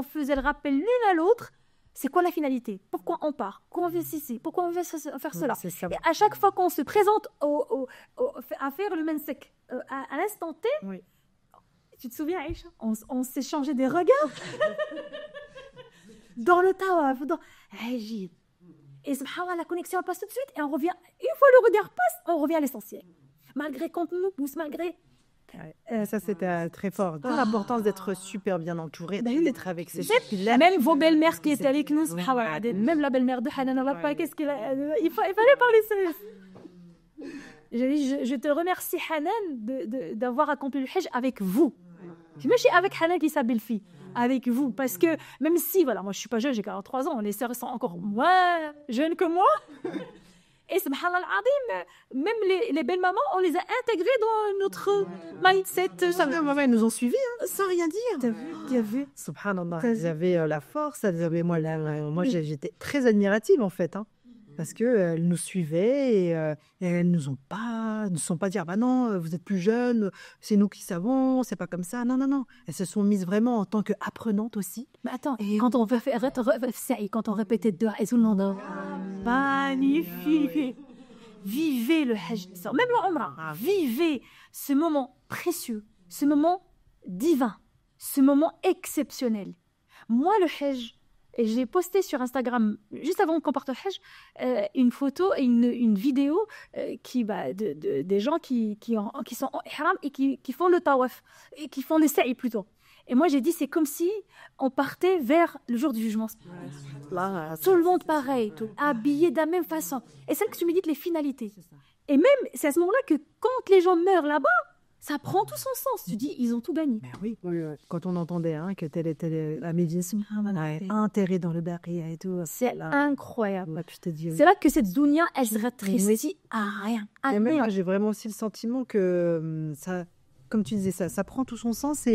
faisait le rappel l'une à l'autre. C'est quoi la finalité? Pourquoi on part? Pourquoi on veut ceci? Pourquoi on veut faire cela? C'est ça. Et à chaque fois qu'on se présente à faire le mansik à l'instant T, Oui. tu te souviens, Aïcha, on s'est changé des regards dans le tawaf, dans Ajid. Et subhanallah, la connexion passe tout de suite et on revient. Une fois le regard passe, on revient à l'essentiel. Malgré qu'on nous pousse, malgré. Ça, c'était très fort. L'importance d'être super bien entouré, d'être avec ses filles. Même vos belles-mères qui étaient avec nous, subhanallah, même la belle-mère de Hanan Allah, qu'est-ce qu'il a. Il fallait parler ça. Je te remercie, Hanan, d'avoir accompli le Hajj avec vous. Je me suis avec Hanan qui s'appelle fille. Avec vous, parce que même si, voilà, moi je suis pas jeune, j'ai 43 ans, les sœurs sont encore moins jeunes que moi. Et subhanallah al-azim, même les belles mamans, on les a intégrées dans notre mindset. Elles nous ont suivis, sans rien dire. T'as vu? Subhanallah, elles avaient la force, elles avaient, moi j'étais très admirative en fait, parce qu'elles nous suivaient et elles ne sont pas dit, ah bah non, vous êtes plus jeunes, c'est nous qui savons, c'est pas comme ça. Non. Elles se sont mises vraiment en tant qu'apprenantes aussi. Mais attends, quand on va faire, quand on répétait deux et tout le monde, magnifique. Vivez le Hajj, même le Umrah. Vivez ce moment précieux, ce moment divin, ce moment exceptionnel. Moi, le Hajj, et j'ai posté sur Instagram, juste avant qu'on parte au Hajj, une photo et une vidéo des gens qui sont en ihram et qui font le tawaf, et qui font le sa'i plutôt. Et moi, j'ai dit, c'est comme si on partait vers le jour du jugement. Tout le monde pareil, habillé de la même façon. Et celle que tu me dis, les finalités. Et même, c'est à ce moment-là que quand les gens meurent là-bas, ça prend tout son sens. Tu dis, ils ont tout gagné. Oui. Quand on entendait que telle était la médecine enterrée dans le Baqiya et tout. C'est incroyable. Je te dis, c'est là que cette dunya, elle se rétrécit à rien. Et même moi, j'ai vraiment aussi le sentiment que ça, comme tu disais, ça prend tout son sens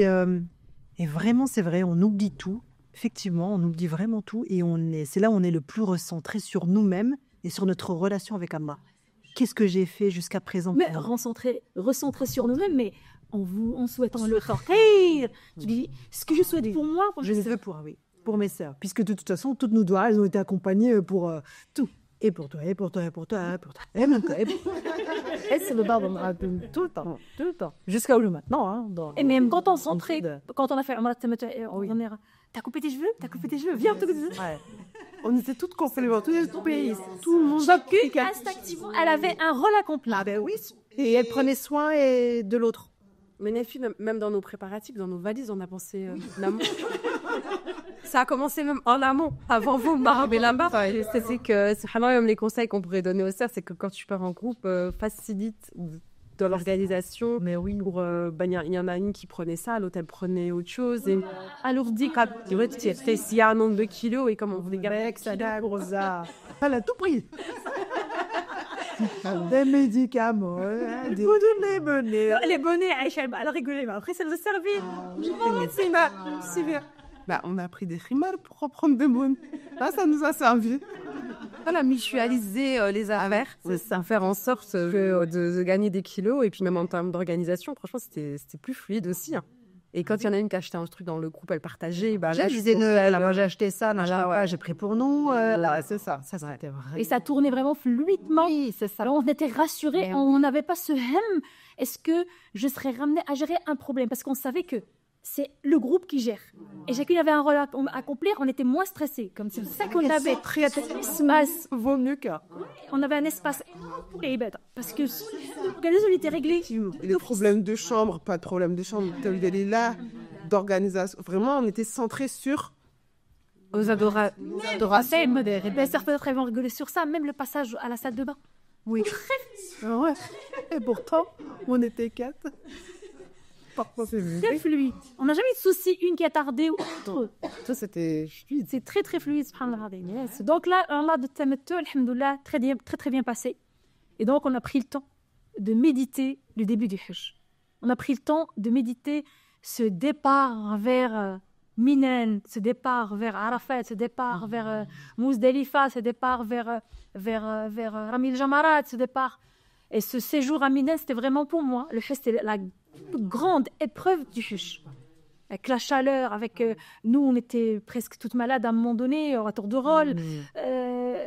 et vraiment, c'est vrai, on oublie tout. Effectivement, on oublie vraiment tout et c'est là où on est le plus recentré sur nous-mêmes et sur notre relation avec Allah. Qu'est-ce que j'ai fait jusqu'à présent? Mais recentrer sur nous-mêmes, mais en souhaitant le tawhid. Tu dis, ce que je souhaite pour moi, je les veux pour mes sœurs, puisque de toute façon, toutes nos doigts, elles ont été accompagnées pour tout. Et pour toi, et pour toi, et pour toi, et pour toi. Et même et c'est le barbon tout le temps. Jusqu'à où maintenant. Et même quand on s'entrait, quand on a fait Umrah Tamattu, t'as coupé tes cheveux, viens, On était toutes complémentaires, tous les pays. Tout le monde. Chacune, instinctivement, elle avait un rôle accompli. Ah ben oui. Et elle prenait soin de l'autre. Mais Nafi, même dans nos préparatifs, dans nos valises, on a pensé en amont. Ça a commencé même en amont, avant vous, Marab et Lamba. C'est que, subhanallah, même les conseils qu'on pourrait donner aux sœurs, c'est que quand tu pars en groupe, facilite dans l'organisation. Mais oui. Il y en a une qui prenait ça, l'autre elle prenait autre chose. Et alourdi, s'il y a un nombre de kilos et comme on voulait garder ça, elle a tout pris. Des médicaments, des bonnets. Les bonnets, elle rigolait, mais après ça nous a servi. C'est bien. On a pris des khimars pour reprendre des bonnets. Là, ça nous a servi. On a mutualisé les affaires, faire en sorte de gagner des kilos. Et puis même en termes d'organisation, franchement, c'était plus fluide aussi. Et quand il y en a une qui a acheté un truc dans le groupe, elle partageait. Là, je disais, j'ai acheté ça, j'ai pris pour nous. Là, c'est ça. Ça c'était vrai. Et ça tournait vraiment fluidement. Oui, c'est ça. Alors, on était rassurés, on n'avait pas ce est-ce que je serais ramenée à gérer un problème? Parce qu'on savait que c'est le groupe qui gère. Et chacune avait un rôle à accomplir, on était moins stressés. Comme c'est ça qu'on avait. Vaut mieux qu'à. On avait un espace pour les bêtes. Parce que l'organisation était réglée. Les problèmes de chambre, pas de problème de chambre. Là, d'organisation. Vraiment, on était centrés sur. Aux adorations. Certains vont rigoler sur ça, même le passage à la salle de bain. Oui. Ouais. Et pourtant, on était 4. Parfois, c'est très fluide. On n'a jamais eu de souci, une qui a tardé ou autre. Ça, c'était fluide. C'est très, très fluide, subhanallah. Yes. Donc là, on a de Tamattu, alhamdoulilah, très, très bien passé. Et donc, on a pris le temps de méditer le début du Hajj. On a pris le temps de méditer ce départ vers Minen, ce départ vers Arafat, ce départ vers Mouzdalifa, ce départ vers Ramil Jamarat, ce départ. Et ce séjour à Minen, c'était vraiment pour moi. Le Hajj, c'était la grande épreuve du Hajj. Avec la chaleur, nous, on était presque toutes malades à un moment donné, à tour de rôle.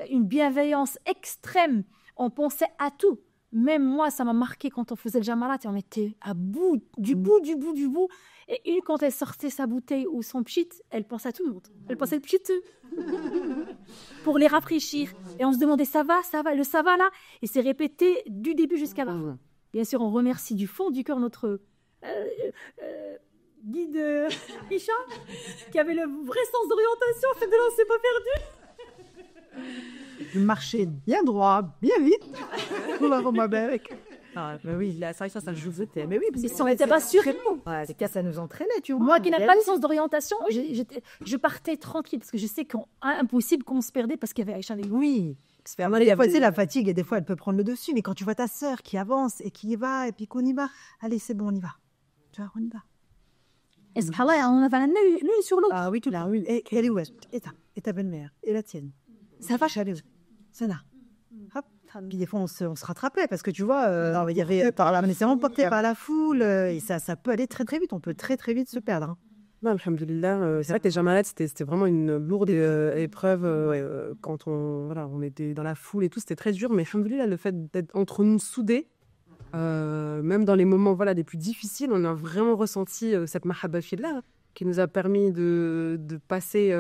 Une bienveillance extrême. On pensait à tout. Même moi, ça m'a marqué quand on faisait le Jamarat et on était à bout, du bout. Et quand elle sortait sa bouteille ou son pchit, elle pensait à tout le monde. Elle pensait le pchit pour les rafraîchir. Et on se demandait, ça va, le ça va là. Et c'est répété du début jusqu'à la fin. Bien sûr, on remercie du fond du cœur notre guide Isha, qui avait le vrai sens d'orientation. En fait, on ne s'est pas perdu. Je marchais bien droit, bien vite. Allahumma barik. Ah, mais oui, là, ça joue. Mais oui, parce Ils ne s'étaient pas sûrs. ouais, c'est que ça nous entraînait, tu vois. Moi qui n'ai pas le sens d'orientation, je partais tranquille parce que je sais qu'impossible qu'on se perdait parce qu'il y avait Aïcha avec nous. Oui. Parce que des fois, tu sais, la fatigue, et des fois, elle peut prendre le dessus. Mais quand tu vois ta sœur qui avance et qui y va, et puis qu'on y va, allez, c'est bon, on y va. Tu vois, on y va. Et subhanallah, on avait l'une sur l'autre. Ah oui, tout là. Oui. Et elle est où? Et ta belle-mère? Et la tienne? Ça va, Allez, ça là. Hop. Puis des fois, on se rattrapait parce que tu vois, il y avait par là, mais c'est emporté par la foule et ça peut aller très très vite. On peut très très vite se perdre. Hein. Non, alhamdoulilah, c'est vrai que les Jamarat, c'était vraiment une lourde épreuve quand on était dans la foule et tout, c'était très dur. Mais alhamdoulilah, le fait d'être entre nous soudés, même dans les moments les plus difficiles, on a vraiment ressenti cette mahabba fillah qui nous a permis de passer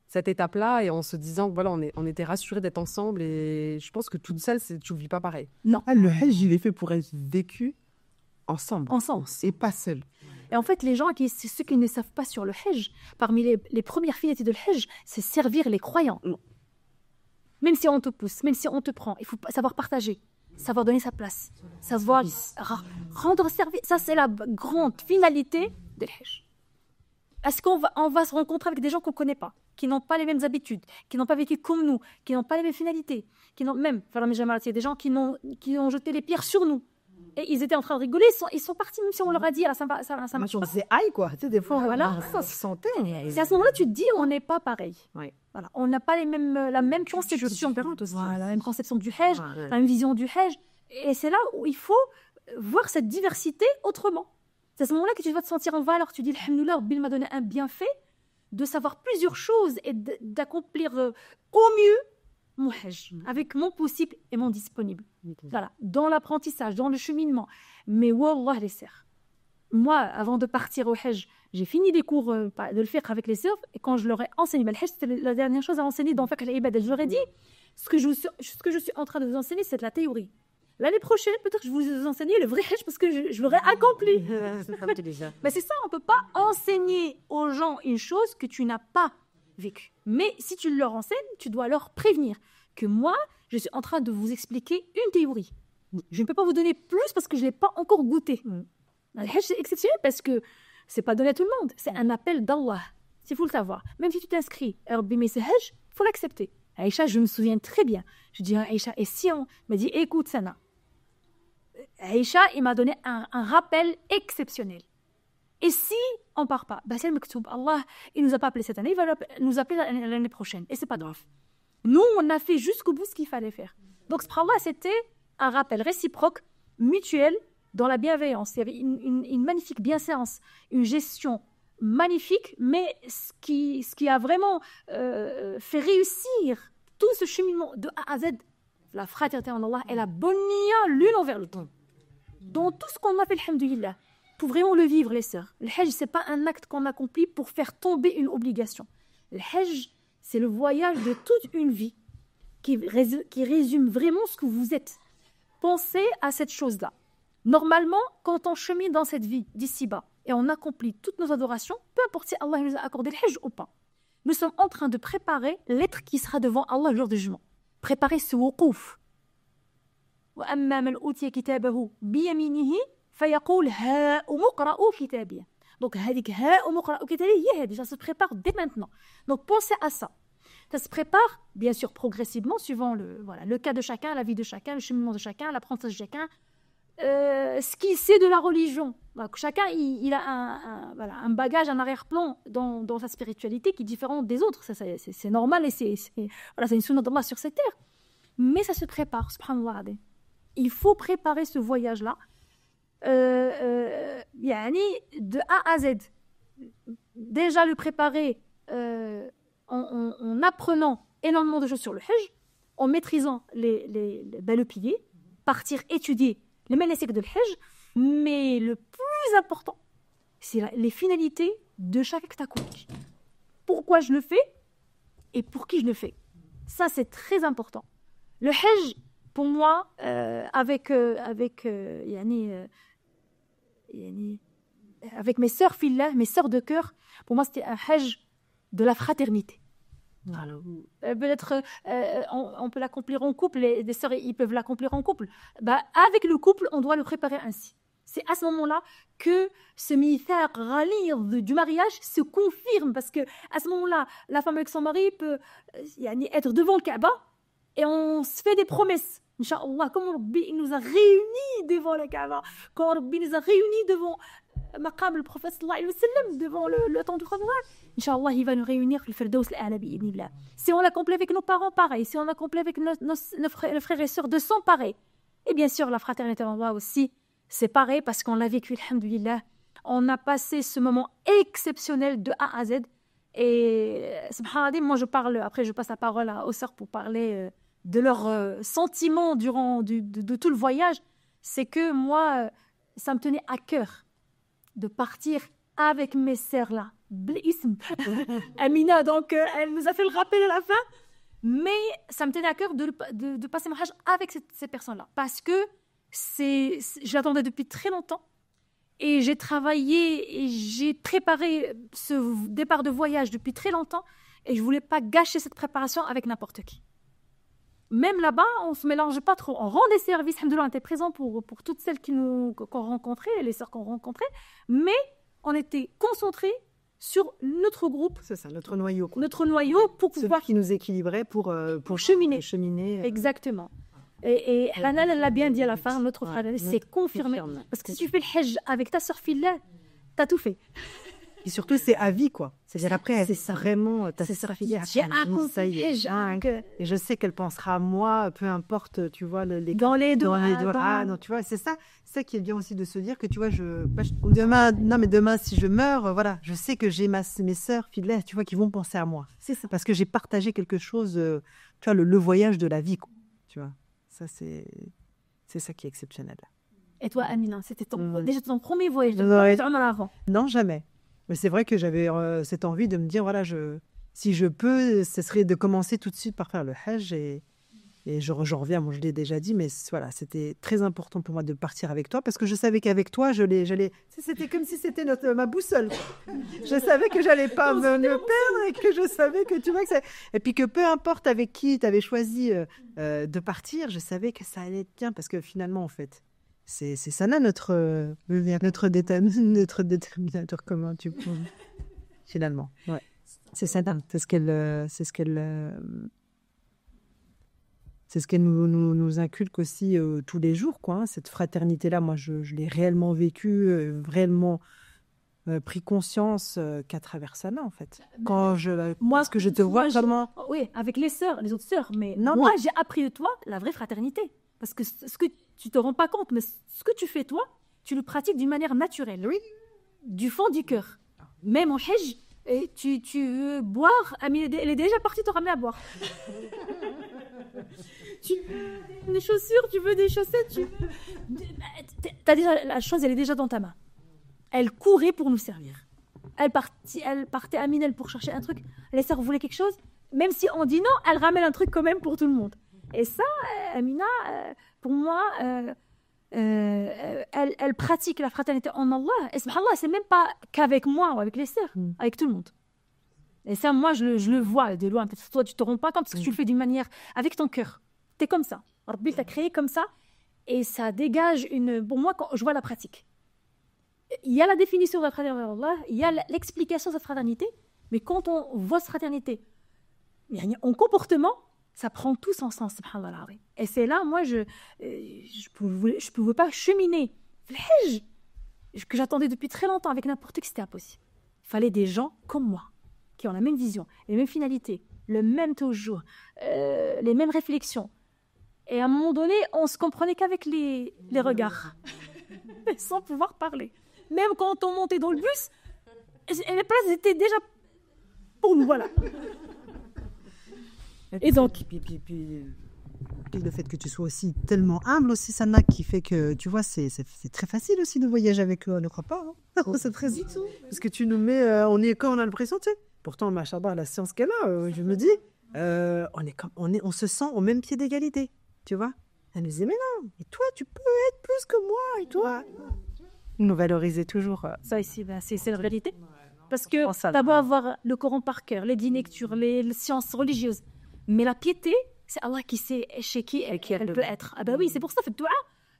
cette étape-là et en se disant on était rassurés d'être ensemble et je pense que toute seule, tu ne vis pas pareil. Non. Le Hajj, il est fait pour être vécu ensemble. Et pas seul. Et en fait, les gens, c'est ceux qui ne savent pas sur le Hajj, parmi les premières finalités de Hajj, c'est servir les croyants. Même si on te pousse, même si on te prend, il faut savoir partager, savoir donner sa place, savoir rendre service. Ça, c'est la grande finalité de Hajj. Est-ce qu'on va se rencontrer avec des gens qu'on ne connaît pas, qui n'ont pas les mêmes habitudes, qui n'ont pas vécu comme nous, qui n'ont pas les mêmes finalités, qui n'ont même, il y a des gens qui ont jeté les pierres sur nous. Et ils étaient en train de rigoler, ils sont partis, même si on leur a dit, ça marche pas. C'est aïe, quoi. Tu sais, des fois, ça se sentait. C'est à ce moment-là, tu te dis, on n'est pas pareil. Ouais. Voilà. On n'a pas la même conception. La même conception du Hajj, la même vision du Hajj. Et c'est là où il faut voir cette diversité autrement. C'est à ce moment-là que tu vas te sentir en valeur. Tu dis, alhamdoulilah, Rabbil m'a donné un bienfait de savoir plusieurs choses et d'accomplir au mieux mon Hajj, avec mon possible et mon disponible. Voilà, dans l'apprentissage, dans le cheminement. Mais wallah, les sœurs, moi, avant de partir au Hajj, j'ai fini des cours de le fiqh avec les sœurs et quand je leur ai enseigné, le Hajj, c'était la dernière chose à enseigner dans fiqh al-ibad. Je leur ai dit, ce que je suis en train de vous enseigner, c'est de la théorie. L'année prochaine, peut-être que je vais vous enseigner le vrai Hajj parce que je l'aurai accompli. Mais c'est ça, on ne peut pas enseigner aux gens une chose que tu n'as pas vécue. Mais si tu leur enseignes, tu dois leur prévenir que moi, je suis en train de vous expliquer une théorie. Je ne peux pas vous donner plus parce que je ne l'ai pas encore goûté. Le Hajj, c'est exceptionnel parce que ce n'est pas donné à tout le monde. C'est un appel d'Allah. Il faut le savoir. Même si tu t'inscris à Rabbi Messe Hajj, il faut l'accepter. Aïcha, je me souviens très bien. Je dis à Aïcha, et si on m'a dit, écoute, Sana, Aïcha, il m'a donné un rappel exceptionnel. Et si on ne part pas, c'est le Mektoub. Allah, il ne nous a pas appelé cette année, il va nous appeler l'année prochaine. Et ce n'est pas grave. Nous, on a fait jusqu'au bout ce qu'il fallait faire. Donc, subhanallah, c'était un rappel réciproque, mutuel, dans la bienveillance. Il y avait une magnifique bienséance, une gestion magnifique, mais ce qui a vraiment fait réussir tout ce cheminement de A à Z, la fraternité en Allah et la bonne nia l'une envers l'autre. Dans tout ce qu'on a fait, alhamdoulilah, pour vraiment le vivre, les sœurs. Le Hajj, ce n'est pas un acte qu'on accomplit pour faire tomber une obligation. Le Hajj, c'est le voyage de toute une vie qui résume vraiment ce que vous êtes. Pensez à cette chose-là. Normalement, quand on chemine dans cette vie d'ici-bas et on accomplit toutes nos adorations, peu importe si Allah nous a accordé le Hajj ou pas, nous sommes en train de préparer l'être qui sera devant Allah le jour du jugement. Préparer ce wuqouf. وَأَمَّا مَنْ أُوتِيَ كِتَابَهُ بِيَمِينِهِ فَيَقُولْ هَاؤُمُ اقْرَءُوا كِتَابِيَهْ. Donc, ça se prépare dès maintenant. Donc, pensez à ça. Ça se prépare, bien sûr, progressivement, suivant le cas de chacun, la vie de chacun, le cheminement de chacun, l'apprentissage de chacun. ce qu'il sait de la religion. Donc, chacun, il a voilà, un bagage, un arrière-plan dans sa spiritualité qui est différent des autres. C'est normal et voilà, c'est une sunna d'Allah sur cette terre. Mais ça se prépare, subhanallah. Il faut préparer ce voyage-là de A à Z. Déjà le préparer en apprenant énormément de choses sur le Hajj, en maîtrisant le pilier, partir étudier les manasik de Hajj, mais le plus important, c'est les finalités de chaque acte accompli. Pourquoi je le fais et pour qui je le fais. Ça, c'est très important. Le Hajj, pour moi, avec mes sœurs filles, mes sœurs de cœur, pour moi, c'était un Hajj de la fraternité. Alors, peut-être on peut l'accomplir en couple, les sœurs ils peuvent l'accomplir en couple. Avec le couple, on doit le préparer ainsi. C'est à ce moment-là que ce mithaq ghalidh du mariage se confirme, parce que à ce moment-là, la femme avec son mari peut être devant le Kaaba et on se fait des promesses. Inch'Allah, comme Rabbi nous a réunis devant le Kaaba, quand Rabbi nous a réunis devant Maqam, le prophète sallallahu alayhi wa sallam, devant le temps du Qadr, Inch'Allah, il va nous réunir le Firdaus al-A'la bi'idhnillah. Si on l'accomplit avec nos parents, pareil. Si on l'accomplit avec nos frères et sœurs de sang, pareil. Et bien sûr, la fraternité en Allah aussi, c'est pareil parce qu'on l'a vécu, alhamdoulilah. On a passé ce moment exceptionnel de A à Z. Et subhanallah, moi je parle, après je passe la parole aux sœurs pour parler de leurs sentiments durant de tout le voyage. C'est que moi, ça me tenait à cœur de partir avec mes sœurs là. Amina, donc elle nous a fait le rappel à la fin, mais ça me tenait à cœur de passer mon Hajj avec ces personnes-là, parce que je l'attendais depuis très longtemps et j'ai travaillé et j'ai préparé ce départ de voyage depuis très longtemps et je voulais pas gâcher cette préparation avec n'importe qui. Même là-bas, on se mélange pas trop, on rend des services, alhamdoulilah, on était présents pour toutes celles qu'on rencontrait, les sœurs qu'on rencontrait, mais on était concentrés sur notre groupe. C'est ça, notre noyau. Notre noyau pour pouvoir... qui nous équilibrait pour cheminer. Exactement. Et Hanan, elle l'a bien dit à la fin, notre frère, c'est confirmé. Parce que si tu fais le Hajj avec ta sœur Fillah, t'as tout fait. Et surtout, c'est à vie, quoi. C'est-à-dire après, c'est ça. Vraiment, ta C'est sœur ça. Fillah, J'ai accompli et je sais qu'elle pensera à moi, peu importe, tu vois, dans les doigts. Ah, non, tu vois, c'est ça qui est bien aussi de se dire que, tu vois, demain, si je meurs, voilà, je sais que j'ai mes sœurs Fillah, tu vois, qui vont penser à moi. C'est ça. Parce que j'ai partagé quelque chose, tu vois, le voyage de la vie, quoi. Tu vois, ça, c'est ça qui est exceptionnel. Et toi, Amina, c'était déjà ton premier voyage avant? Non, jamais. Mais c'est vrai que j'avais cette envie de me dire, voilà, si je peux, ce serait de commencer tout de suite par faire le Hajj. Et je reviens, moi je l'ai déjà dit, mais voilà, c'était très important pour moi de partir avec toi parce que je savais qu'avec toi, c'était comme si c'était ma boussole. Je savais que j'allais pas me perdre et que je savais que, tu vois, et puis que peu importe avec qui tu avais choisi de partir, je savais que ça allait être bien parce que finalement, en fait, c'est Sana notre déterminateur commun, tu vois, finalement. Ouais. C'est Sana, c'est ce qu'elle nous inculque aussi tous les jours, quoi. Hein. Cette fraternité-là, moi, je l'ai réellement vécue, réellement pris conscience qu'à travers Sana, en fait. Parce que je te vois vraiment... Oui, avec les autres sœurs, mais j'ai appris de toi la vraie fraternité. Parce que ce que tu te rends pas compte, mais ce que tu fais, toi, tu le pratiques d'une manière naturelle, oui, du fond du cœur. Même en Hajj, et tu veux boire, elle est déjà partie te ramener à boire. Tu veux des chaussures, tu veux des chaussettes, t'as déjà, la chose, elle est déjà dans ta main. Elle courait pour nous servir. Elle partait à Minel pour chercher un truc. Les sœurs voulaient quelque chose. Même si on dit non, elle ramène un truc quand même pour tout le monde. Et ça, Amina, pour moi, elle pratique la fraternité en Allah. Et subhanallah, c'est même pas qu'avec moi ou avec les sœurs, avec tout le monde. Et ça, moi, je le vois de loin. Peut-être toi, tu te rends pas compte parce que tu le fais d'une manière avec ton cœur. T'es comme ça. Rabbi t'a créé comme ça. Et ça dégage pour moi, quand je vois la pratique. Il y a la définition de la fraternité en Allah, il y a l'explication de cette fraternité. Mais quand on voit cette fraternité en comportement, Ça prend tout son sens, subhanallah. Et c'est là, moi, je pouvais pas cheminer. Le hajj, que j'attendais depuis très longtemps avec n'importe qui, c'était impossible. Il fallait des gens comme moi, qui ont la même vision, les mêmes finalités, le même toujours, les mêmes réflexions. Et à un moment donné, on se comprenait qu'avec les regards, sans pouvoir parler. Même quand on montait dans le bus, les places étaient déjà pour nous, voilà. Et donc, Puis le fait que tu sois aussi tellement humble aussi, Sana, qui fait que, tu vois, c'est très facile aussi de voyager avec eux, on ne croit pas. Hein. C'est très du tout. Parce que tu nous mets, on est quand on a l'impression, tu sais. Pourtant, machallah, la science qu'elle a, je me dis, on se sent au même pied d'égalité, tu vois. Elle nous dit, mais non, et toi, tu peux être plus que moi, et toi. Nous valoriser toujours. ça ici, c'est la réalité. Parce que t'as beau avoir le Coran par cœur, les dix lectures, les sciences religieuses, mais la piété, c'est Allah qui sait chez qui elle peut être. Ah bah oui, c'est pour ça, fait le dua.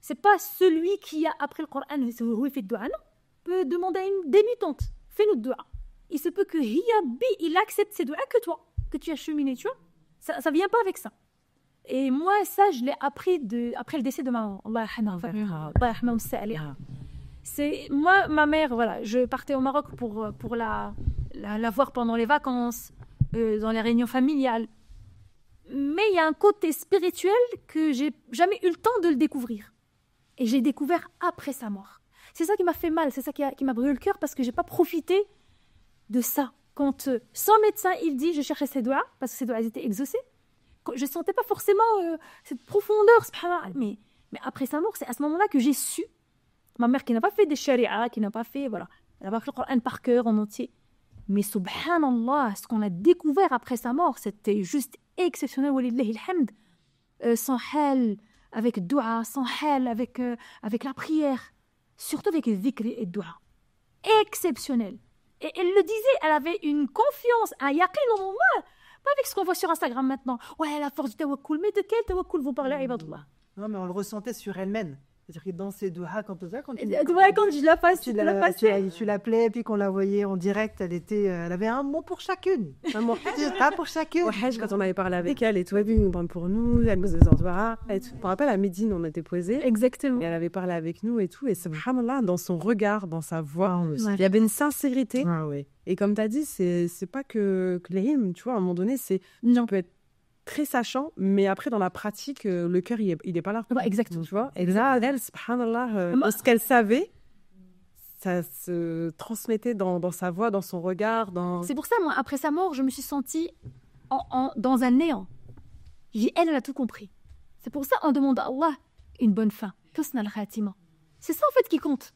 C'est pas celui qui a appris le Coran, oui, fait le dua, non. Peut demander à une débutante, fais-nous le dua. Il se peut que il accepte ces doigts que toi, que tu as cheminé, tu vois. Ça vient pas avec ça. Et moi, ça, je l'ai appris après le décès de ma maman. C'est moi, ma mère, voilà, je partais au Maroc pour la voir pendant les vacances, dans les réunions familiales. Mais il y a un côté spirituel que j'ai jamais eu le temps de le découvrir. Et j'ai découvert après sa mort. C'est ça qui m'a fait mal, c'est ça qui m'a brûlé le cœur parce que j'ai pas profité de ça. Quand sans médecin, il dit, je cherchais ses doigts parce que ses doigts étaient exaucés. Je sentais pas forcément cette profondeur, mais après sa mort, c'est à ce moment-là que j'ai su. Ma mère qui n'a pas fait des sharia, qui n'a pas fait, voilà, elle n'a pas fait le Coran par cœur en entier. Mais subhanallah, ce qu'on a découvert après sa mort, c'était juste exceptionnel, walillahi alhamd. Son hal, avec dua, son hal, avec la prière, surtout avec le dhikr et le dua. Exceptionnel. Et elle le disait, elle avait une confiance, un yaqin en Allah, pas avec ce qu'on voit sur Instagram maintenant. Ouais, la force du tawakkul, mais de quel tawakkul vous parlez, ibadallah? Non, mais on le ressentait sur elle-même. C'est-à-dire que dans ses doigts, quand je la passe, tu l'appelais, puis qu'on la voyait en direct, elle avait un mot pour chacune. Un mot pour chacune. Quand on avait parlé avec elle, et tout, pour nous, elle nous faisait endroit. Je me rappelle, à Médine, on était posés. Exactement. Et elle avait parlé avec nous et tout. Et subhanallah, dans son regard, dans sa voix, il y avait une sincérité. Ah, oui. Et comme tu as dit, c'est pas que les hymnes, tu vois, à un moment donné, tu peux être très sachant, mais après, dans la pratique, le cœur, il est pas là. Ouais, exactement. Tu vois. Et là, elle, subhanallah, ce qu'elle savait, ça se transmettait dans sa voix, dans son regard. C'est pour ça, moi, après sa mort, je me suis sentie dans un néant. J'ai dit, elle a tout compris. C'est pour ça qu'on demande à Allah une bonne fin. Husn al-khatima. C'est ça, en fait, qui compte.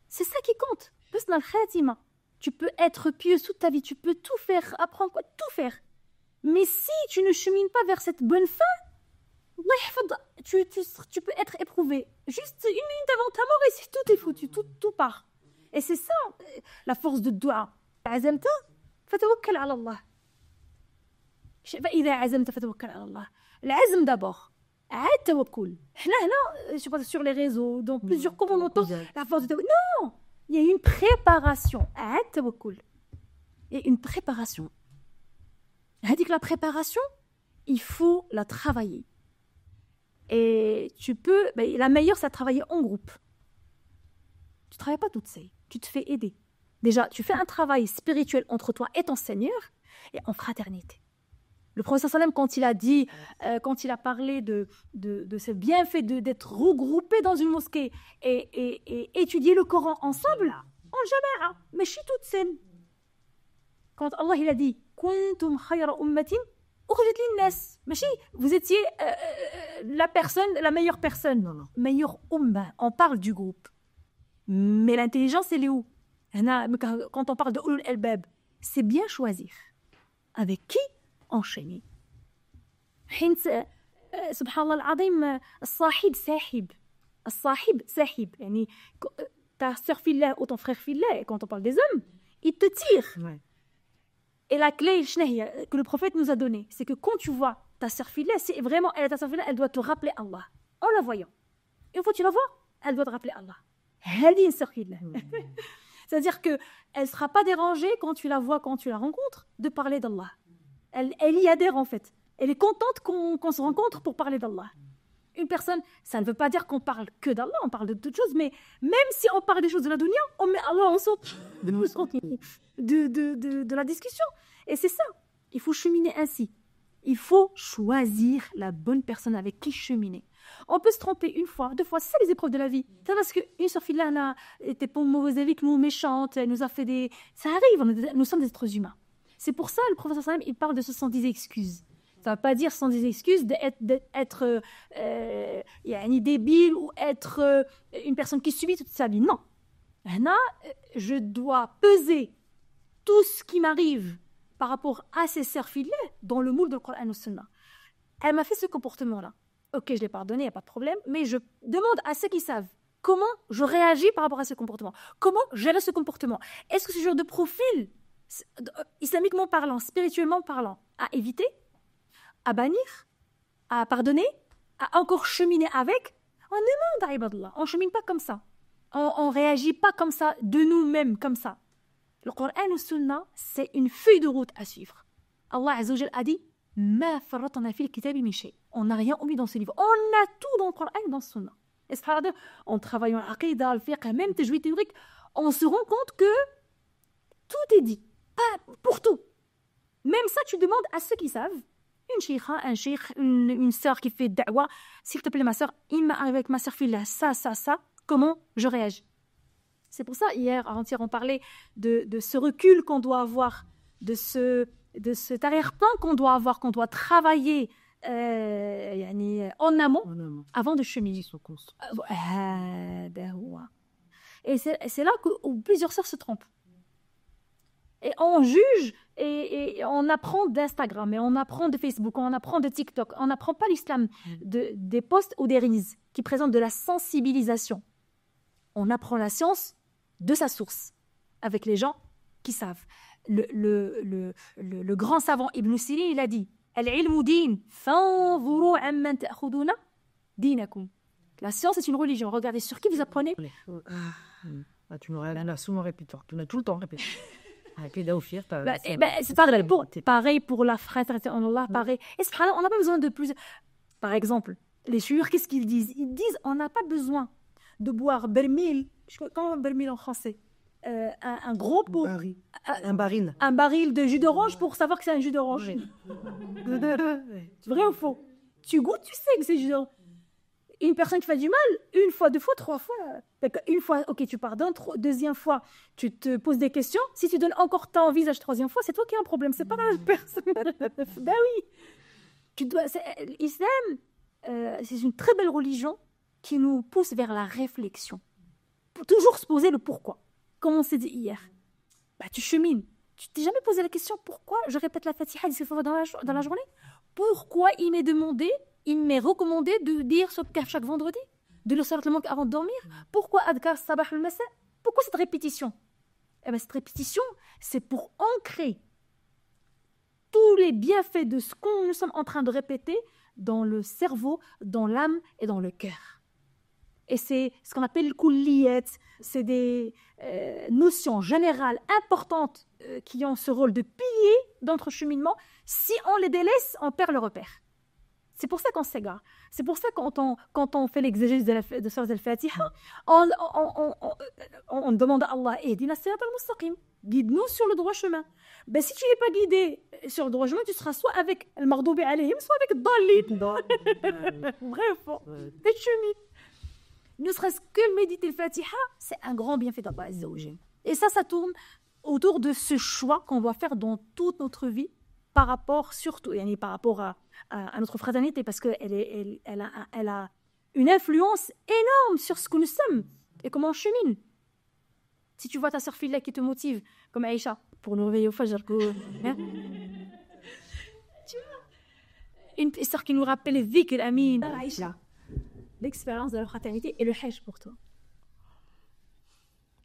C'est ça qui compte. Husn al-khatima. Tu peux être pieux toute ta vie, tu peux tout faire, apprendre quoi, tout faire. Mais si tu ne chemines pas vers cette bonne fin, tu peux être éprouvé. Juste une minute avant ta mort et tout est foutu, tout part. Et c'est ça, la force de dua. عزمت فتوكل على الله. فإذا عزمت فتوكل على الله. العزم d'abord. عاد توكل. احنا هنا je pense sur les réseaux, dans plusieurs cours on entend la force de non, il y a une préparation. عاد توكل. Il y a une préparation. Elle que la préparation, il faut la travailler. Et la meilleure, c'est de travailler en groupe. Tu ne travailles pas toute seule, tu te fais aider. Déjà, tu fais un travail spirituel entre toi et ton Seigneur, et en fraternité. Le prophète sallam, quand il a parlé de ce bienfait d'être regroupé dans une mosquée et étudier le Coran ensemble, en jama'a, mais je suis toute seule. Quand Allah il a dit kuntum khayra ummatin ukhrijat lin-nas, ماشي vous étiez la meilleure personne, non. Meilleure umma, on parle du groupe. Mais l'intelligence elle est où? Quand on parle de ulul albab, c'est bien choisir avec qui enchaîner. حين سبحان الله العظيم الصاحب ساحب يعني ta sœur fillah ou ton frère fillah, et quand on parle des hommes, ils te tirent. Ouais. Et la clé que le prophète nous a donnée, c'est que quand tu vois ta sœur fillah, c'est vraiment ta sœur fillah, elle doit te rappeler Allah en la voyant. Une fois que tu la vois, elle doit te rappeler Allah. Elle dit une sœur fillah. C'est-à-dire que elle sera pas dérangée quand tu la vois, quand tu la rencontres, de parler d'Allah. Elle y adhère en fait. Elle est contente qu'on se rencontre pour parler d'Allah. Une personne, ça ne veut pas dire qu'on parle que d'Allah, on parle de toutes choses, mais même si on parle des choses de la dunya, on met Allah en sorte de la discussion. Et c'est ça, il faut cheminer ainsi. Il faut choisir la bonne personne avec qui cheminer. On peut se tromper une fois, deux fois, c'est ça les épreuves de la vie. C'est parce qu'une sœur Filana était pas mauvaise avec nous, méchante, elle nous a fait des... Ça arrive, nous sommes des êtres humains. C'est pour ça le prophète sallam, il parle de 70 excuses. Ça ne veut pas dire 110 excuses d'être débile ou être une personne qui subit toute sa vie. Non. Là, je dois peser tout ce qui m'arrive par rapport à ces sœurs filles dans le moule de Coran et Sunna. Elle m'a fait ce comportement-là. Ok, je l'ai pardonné, il n'y a pas de problème, mais je demande à ceux qui savent comment je réagis par rapport à ce comportement. Comment gérer ce comportement. Est-ce que ce genre de profil, islamiquement parlant, spirituellement parlant, à éviter, à bannir, à pardonner, à encore cheminer avec? On demande à Ibadallah. On ne chemine pas comme ça. On ne réagit pas comme ça, de nous-mêmes, comme ça. Le Coran et le Sunna, c'est une feuille de route à suivre. Allah Azza wa Jal a dit Ma farratna fil kitabi min shay. On n'a rien omis dans ce livre. On a tout dans le Coran et dans le Sunna. Et c'est-à-dire, en travaillant à l'aqida, le fiqh, même tajwid théorique, on se rend compte que tout est dit. Pas pour tout. Même ça, tu demandes à ceux qui savent. Une cheikha, un cheikh, une sœur qui fait da'wa. S'il te plaît, ma sœur, il m'arrive avec ma sœur fille là, ça. Comment je réagis? C'est pour ça, hier, avant-hier, on parlait de ce recul qu'on doit avoir, de cet arrière-plan qu'on doit avoir, qu'on doit travailler en amont avant de cheminer. Et c'est là où plusieurs sœurs se trompent. Et on juge et on apprend d'Instagram, et on apprend de Facebook, on apprend de TikTok. On n'apprend pas l'islam des posts ou des reels qui présentent de la sensibilisation. On apprend la science de sa source, avec les gens qui savent. Le grand savant Ibn Sirin, il a dit Al-ilmu din, fanzuru amman ta'khuduna dinakum. La science est une religion. Regardez sur qui vous apprenez. Tu m'aurais souvent répété. Tu l'as tout le temps répété. C'est pareil pour la fraternité en Allah, pareil. Et on n'a pas besoin de plus. Par exemple, les chouïrs, qu'est-ce qu'ils disent? Ils disent on n'a pas besoin de boire bermil. Comment bermil en français? Un gros pot. Un baril. Un baril de jus d'orange pour savoir que c'est un jus d'orange. Vrai ou faux? Tu goûtes, tu sais que c'est jus d'orange. Une personne qui fait du mal, une fois, deux fois, trois fois. Une fois, ok, tu pardonnes. Deuxième fois, tu te poses des questions. Si tu donnes encore ton visage troisième fois, c'est toi qui as un problème. C'est pas la personne. Ben oui. L'islam, c'est une très belle religion qui nous pousse vers la réflexion. Pour toujours se poser le pourquoi. Comme on s'est dit hier. Bah, tu chemines. Tu t'es jamais posé la question pourquoi je répète la Fatiha 17 fois dans la journée? Pourquoi il m'est recommandé de dire ce Kahf chaque vendredi? De le salat le manque avant de dormir? Pourquoi Adkar Sabah le Masa? Pourquoi cette répétition? Eh bien, cette répétition, c'est pour ancrer tous les bienfaits de ce que nous sommes en train de répéter dans le cerveau, dans l'âme et dans le cœur. Et c'est ce qu'on appelle le kulliyat. C'est des notions générales importantes qui ont ce rôle de pilier dans notre cheminement. Si on les délaisse, on perd le repère. C'est pour ça qu'on s'égare. C'est pour ça que quand on fait l'exégèse de Surat al-Fatiha, on demande à Allah Ihdina as-sirata al-mustaqim, guide-nous sur le droit chemin. Ben, si tu n'es pas guidé sur le droit chemin, tu seras soit avec al-Maghdubi alayhim, soit avec Dallin. Bref, t'es chemine. Ne serait-ce que méditer le Fatiha, c'est un grand bienfait d'Allah Azza wa Jal. Et ça tourne autour de ce choix qu'on doit faire dans toute notre vie par rapport, surtout, par rapport à notre fraternité, parce qu'elle a une influence énorme sur ce que nous sommes et comment on chemine. Si tu vois ta sœur fille qui te motive, comme Aïcha, pour nous réveiller au Fajr, hein? Tu vois, une sœur qui nous rappelle le dhikr, Amin. Aïcha, l'expérience de la fraternité et le hajj pour toi.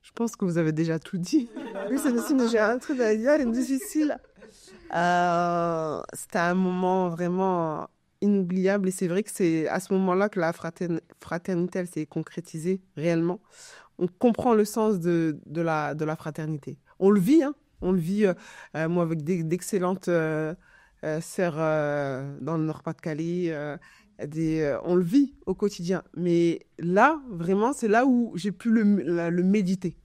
Je pense que vous avez déjà tout dit. Oui, c'est aussi, j'ai un truc à dire, difficile. C'était un moment vraiment inoubliable et c'est vrai que c'est à ce moment-là que la fraternité elle s'est concrétisée réellement. On comprend le sens de la fraternité. On le vit, moi avec d'excellentes sœurs dans le Nord-Pas-de-Calais, on le vit au quotidien. Mais là, vraiment, c'est là où j'ai pu le méditer.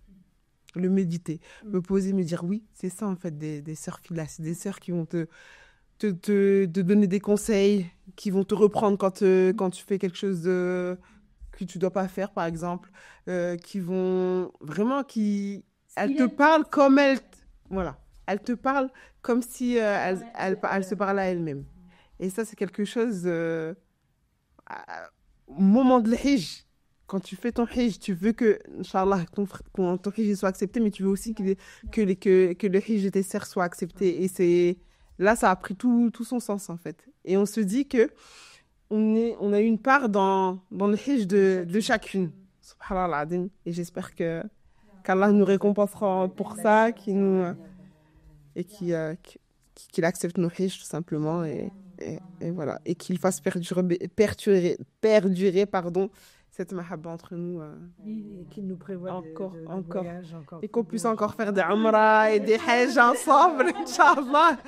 Me poser, me dire oui, c'est ça en fait des sœurs filles, c'est des sœurs qui vont te donner des conseils, qui vont te reprendre quand tu fais quelque chose que tu dois pas faire, par exemple, qui vont vraiment, elles te parlent comme voilà, elles te parlent comme si elles se parlaient à elles-mêmes. Et ça, c'est quelque chose, au moment de l'Hijj, quand tu fais ton Hijj, tu veux que, Inch'Allah, ton Hijj soit accepté, mais tu veux aussi que le Hijj de tes sœurs soit accepté. Et là, ça a pris tout son sens, en fait. Et on se dit que on a une part dans le Hijj de chacune. Subhanallah. Et j'espère qu'Allah nous récompensera pour ça, qu'il accepte nos Hijj, tout simplement. Et voilà. Et qu'il fasse perdurer cette mahabba entre nous. Et qu'il nous prévoit encore. voyages encore. Et qu'on puisse encore faire des Umrah et des Hajj ensemble, Inch'Allah.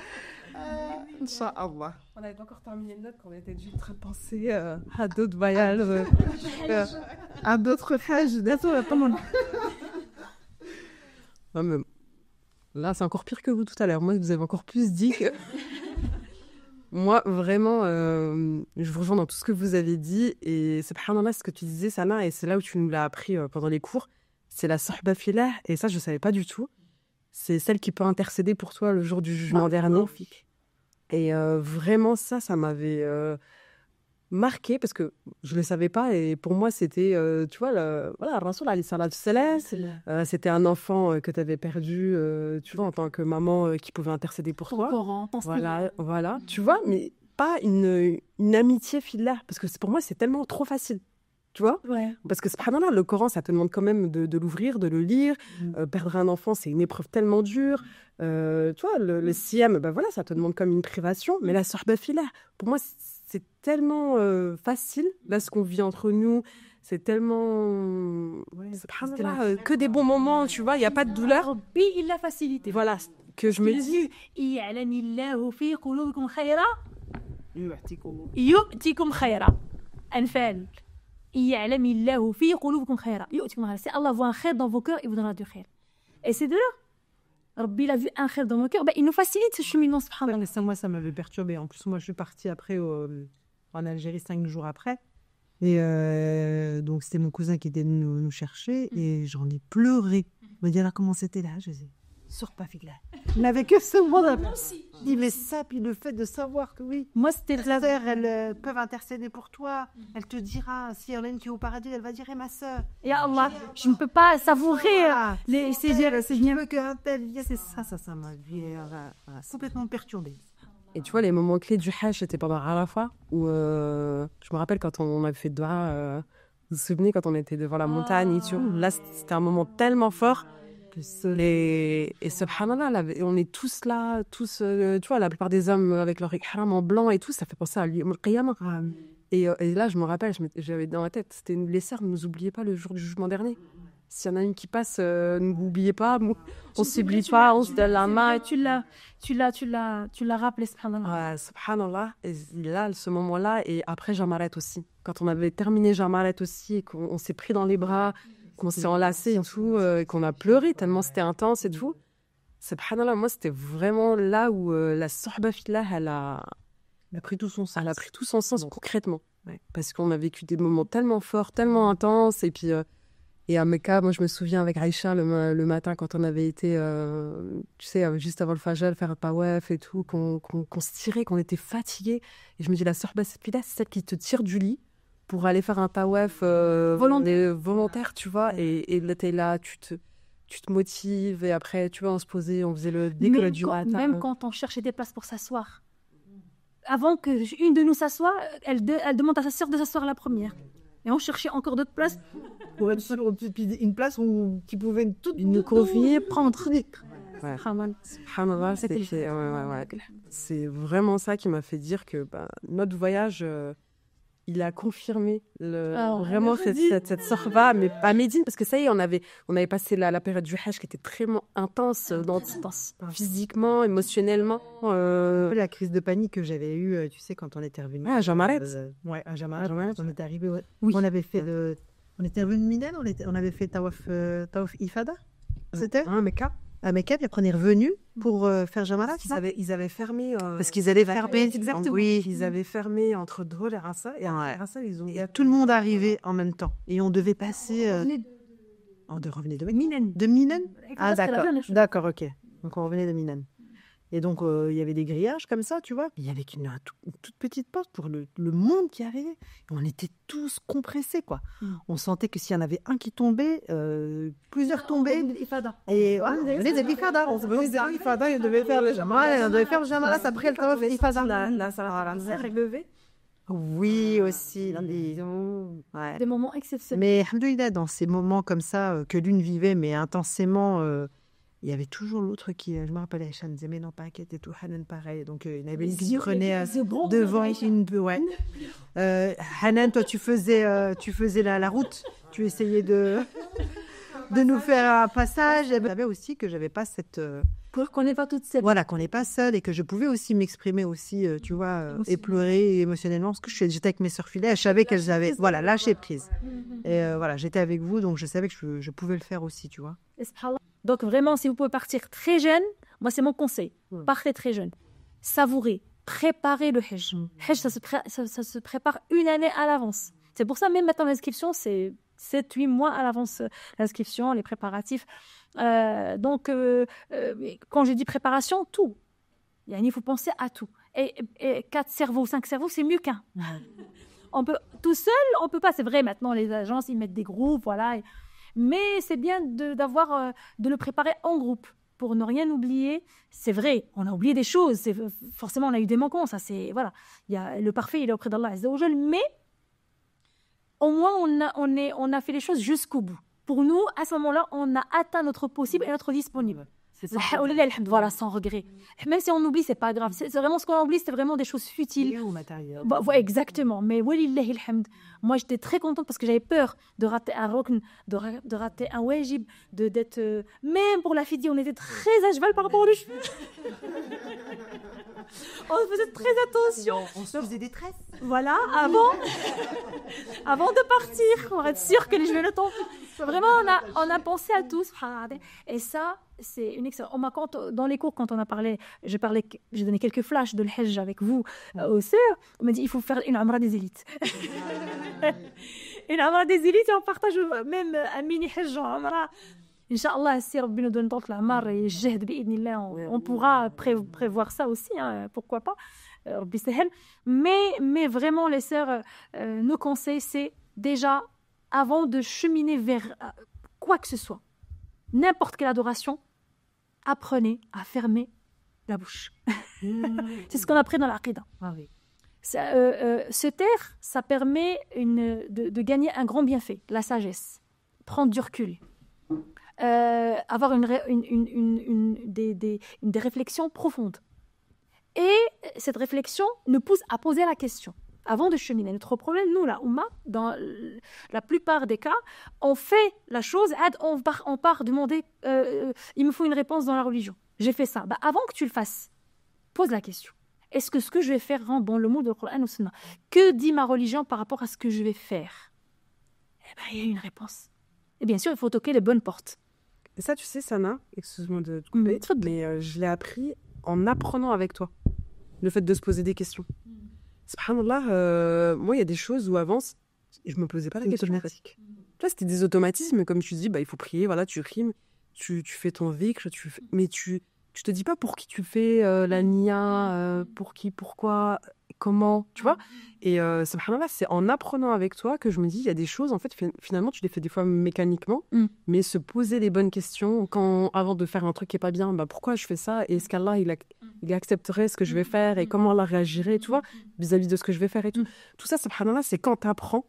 Inch'Allah. On n'avait pas encore terminé le note quand on était juste en train de penser à d'autres voyages, à d'autres Hajj. Non, mais là, c'est encore pire que vous tout à l'heure. Moi, vous avez encore plus dit que... Moi, vraiment, je vous rejoins dans tout ce que vous avez dit. Et subhanallah, ce que tu disais, Sana, et c'est là où tu nous l'as appris pendant les cours, c'est la sohba fillah. Et ça, je ne savais pas du tout. C'est celle qui peut intercéder pour toi le jour du jugement dernier. Et vraiment, ça m'avait marqué parce que je ne le savais pas. Et pour moi, c'était, tu vois, voilà, Rasoul alayhi salatu salam, c'était un enfant que tu avais perdu, tu vois, en tant que maman qui pouvait intercéder pour toi. Voilà, tu vois, mais pas une amitié fillah. Parce que pour moi, c'est tellement trop facile. Tu vois, parce que subhanallah, le Coran, ça te demande quand même de l'ouvrir, de le lire. Perdre un enfant, c'est une épreuve tellement dure. Tu vois, le siyam, ben voilà, ça te demande comme une privation. Mais la sohba fillah, pour moi, c'est tellement facile. Là, ce qu'on vit entre nous, c'est tellement... subhanallah, que des bons moments, tu vois, il n'y a pas de douleur. Rabbi, il l'a facilité. Voilà, que je me dis... يعلم في قلوبكم خيرا يؤتكم خيرا. أنفال. يعلم الله في قلوبكم خيرا يؤتكم خيرا. Si Allah voit un khair dans vos cœurs, il vous donnera du khair. Et c'est de là. Rabbi, il a vu un khair dans nos cœurs, il nous facilite ce cheminement, subhanallah. Moi, ça m'avait perturbée. En plus, moi, je suis partie après en Algérie 5 jours après. Et donc, c'était mon cousin qui était venu nous chercher. Et j'en ai pleuré. Il m'a dit, alors, comment c'était là? Je disais, sors pas, fille là. Il n'avait que ce mot là. Il dit, mais ça, puis le fait de savoir que oui. Moi, c'était la sœur, elles peuvent intercéder pour toi. Elle te dira, si il y en a une qui est au paradis, elle va dire, ma sœur. Ya Allah, je ne peux pas savourer ces ça m'a complètement perturbée. Et tu vois, les moments clés du Hajj, c'était pendant Arafat, où je me rappelle quand on avait fait Doha, vous vous souvenez, quand on était devant la montagne, là, c'était un moment tellement fort. Et subhanallah, là, on est tous là, tu vois, la plupart des hommes avec leur ihram en blanc et tout, ça fait penser à l'Qiyamah. Et là, je me rappelle, j'avais dans la tête, c'était les sœurs, ne nous oubliez pas le jour du jugement dernier. S'il y en a une qui passe, ne vous oubliez pas, on s'oublie pas, on se donne la main. Tu l'as rappelé, subhanallah. Ouais, subhanallah. Et là, ce moment-là, et après Jamarat aussi. Quand on avait terminé Jamarat aussi, et qu'on s'est pris dans les bras, qu'on s'est enlacé et tout, et qu'on a pleuré tellement c'était intense et tout. Subhanallah, moi, c'était vraiment là où la sohba fillah, elle a pris tout son sens. Elle a pris tout son sens concrètement. Ouais. Parce qu'on a vécu des moments tellement forts, tellement intenses. Et puis, et à Mecca, moi, je me souviens avec Aïcha le matin quand on avait été, tu sais, juste avant le Fajr, faire un tawaf et tout, qu'on se tirait, qu'on était fatigués. Et je me dis, la sohba fillah, c'est celle qui te tire du lit pour aller faire un tawaf volontaire, tu vois, et là, t'es là, tu te motives, et après, tu vois, on se posait, on faisait le dhikr du matin. Même quand on cherchait des places pour s'asseoir, avant qu'une de nous s'assoie, elle demande à sa sœur de s'asseoir la première. Et on cherchait encore d'autres places. Pour être sûr, une place qui pouvait nous confier, prendre. Ouais. Subhanallah, c'est vraiment ça qui m'a fait dire que notre voyage... il a confirmé vraiment cette sorba, mais pas Médine, parce que ça y est, on avait passé la période du Hajj qui était très intense, physiquement, émotionnellement. La crise de panique que j'avais eue, tu sais, quand on était revenu. Ah, Jamarat. Ouais, à Jamarat. On était arrivé. Ouais. Oui. On avait fait. On était revenu de Milan, on avait fait Tawaf Ifada. C'était à Mecca, puis après on est revenu pour faire Jamarat. Ils avaient fermé. Parce qu'ils allaient fermer. Exactement. Oui. Ils avaient fermé entre Drôle et Rassa. Et après Rassa, ils ont. Et tout le monde arrivait en même temps. Et on devait passer. On revenait de Milan. De Milan. Ah, d'accord. D'accord, ok. Donc on revenait de Milan. Et donc, il y avait des grillages comme ça, tu vois. Il y avait une toute petite porte pour le monde qui arrivait. Et on était tous compressés, quoi. On sentait que s'il y en avait un qui tombait, plusieurs tombaient. Et voilà, les Ifada. On se venait des Ifada et on devait faire le Jamarat. On devait faire le Jamarat après le Tawaf Ifada. La Sarah levée. Oui, aussi. Des moments exceptionnels. Mais, alhamdoulilah, dans ces moments comme ça, que l'une vivait, mais intensément... il y avait toujours l'autre qui, je me rappelle, Aïcha disait, mais non, pas inquiète et tout, Hanan pareil. Donc, il y en avait une qui prenait devant une peu, ouais. Hanan, toi, tu faisais la route, tu essayais de nous faire un passage. Et je savais aussi que j'avais pas cette... Pour qu'on n'est pas toute seule. Voilà, qu'on n'est pas seule et que je pouvais aussi m'exprimer aussi, tu vois, et pleurer émotionnellement. Parce que j'étais avec mes sœurs filles, je savais qu'elles avaient, voilà, lâché prise. Et voilà, j'étais avec vous, donc je savais que je pouvais le faire aussi, tu vois. Donc vraiment, si vous pouvez partir très jeune, moi c'est mon conseil, partez très jeune, savourez, préparez le Hajj. Hajj, ça se prépare une année à l'avance. C'est pour ça même maintenant l'inscription, c'est 7-8 mois à l'avance, l'inscription, les préparatifs. Donc quand je dis préparation, tout. Il faut penser à tout. Et 4 cerveaux, 5 cerveaux, c'est mieux qu'un. On peut, tout seul, on peut pas. C'est vrai, maintenant les agences, ils mettent des groupes, voilà. Mais c'est bien de le préparer en groupe pour ne rien oublier. C'est vrai, on a oublié des choses. Forcément, on a eu des manquements. Ça, c'est voilà. Le parfait, il est auprès d'Allah Azza wa Jal. Mais au moins, on a fait les choses jusqu'au bout. Pour nous, à ce moment-là, on a atteint notre possible et notre disponible. Voilà, sans regret. Même si on oublie, c'est pas grave. C'est vraiment ce qu'on oublie, c'est vraiment des choses futiles. Ou matériel. Exactement. Mais walillahi alhamd. Moi, j'étais très contente parce que j'avais peur de rater un rukn, de rater un wajib, d'être. Même pour la fidya, on était très à cheval par rapport aux cheveux. On faisait très attention. On se faisait des tresses. Voilà, avant de partir, pour être sûr que les cheveux ne tombent. Vraiment, on a pensé à tout. Et ça, c'est une excellente. Dans les cours, quand on a parlé, j'ai donné quelques flashs de l'Hajj avec vous aux sœurs. On m'a dit il faut faire une Umrah des élites. Une Umrah des élites, et on partage même un mini Hajj en Umrah. Inch'Allah, si Rabbi nous donne tant que l'Amar et Jehd bi'idnillah, on pourra prévoir ça aussi, hein, pourquoi pas. Rabbi Sahel. Mais vraiment, les sœurs, nos conseils, c'est déjà, avant de cheminer vers quoi que ce soit, n'importe quelle adoration, apprenez à fermer la bouche. C'est ce qu'on apprend dans l'Aqida. Ah oui. Se taire, ça permet de gagner un grand bienfait, la sagesse, prendre du recul, avoir des réflexions profondes. Et cette réflexion nous pousse à poser la question. Avant de cheminer, notre problème, nous, la Oumma, dans la plupart des cas, on fait la chose, on part demander, il me faut une réponse dans la religion. J'ai fait ça. Avant que tu le fasses, pose la question. Est-ce que ce que je vais faire rentre dans le mot de Coran ou Sunna? Que dit ma religion par rapport à ce que je vais faire? Il y a une réponse. Et bien sûr, il faut toquer les bonnes portes. Et ça, tu sais, Sana, excuse-moi de te couper, mais je l'ai appris en apprenant avec toi. Le fait de se poser des questions. Subhanallah, moi, il y a des choses où avant, je me posais pas la question. Là, c'était des automatismes, comme tu dis, il faut prier, voilà, tu rimes, tu fais ton dhikr, mais tu te dis pas pour qui tu fais la niya, pour qui, pourquoi, comment, tu vois. Et subhanallah, c'est en apprenant avec toi que je me dis, il y a des choses, en fait, finalement, tu les fais des fois mécaniquement, mais se poser les bonnes questions, avant de faire un truc qui est pas bien, pourquoi je fais ça, et est-ce qu'Allah, il accepterait ce que je vais faire, et comment Allah réagirait, tu vois, vis-à-vis de ce que je vais faire et tout. Tout ça, subhanallah, c'est quand tu apprends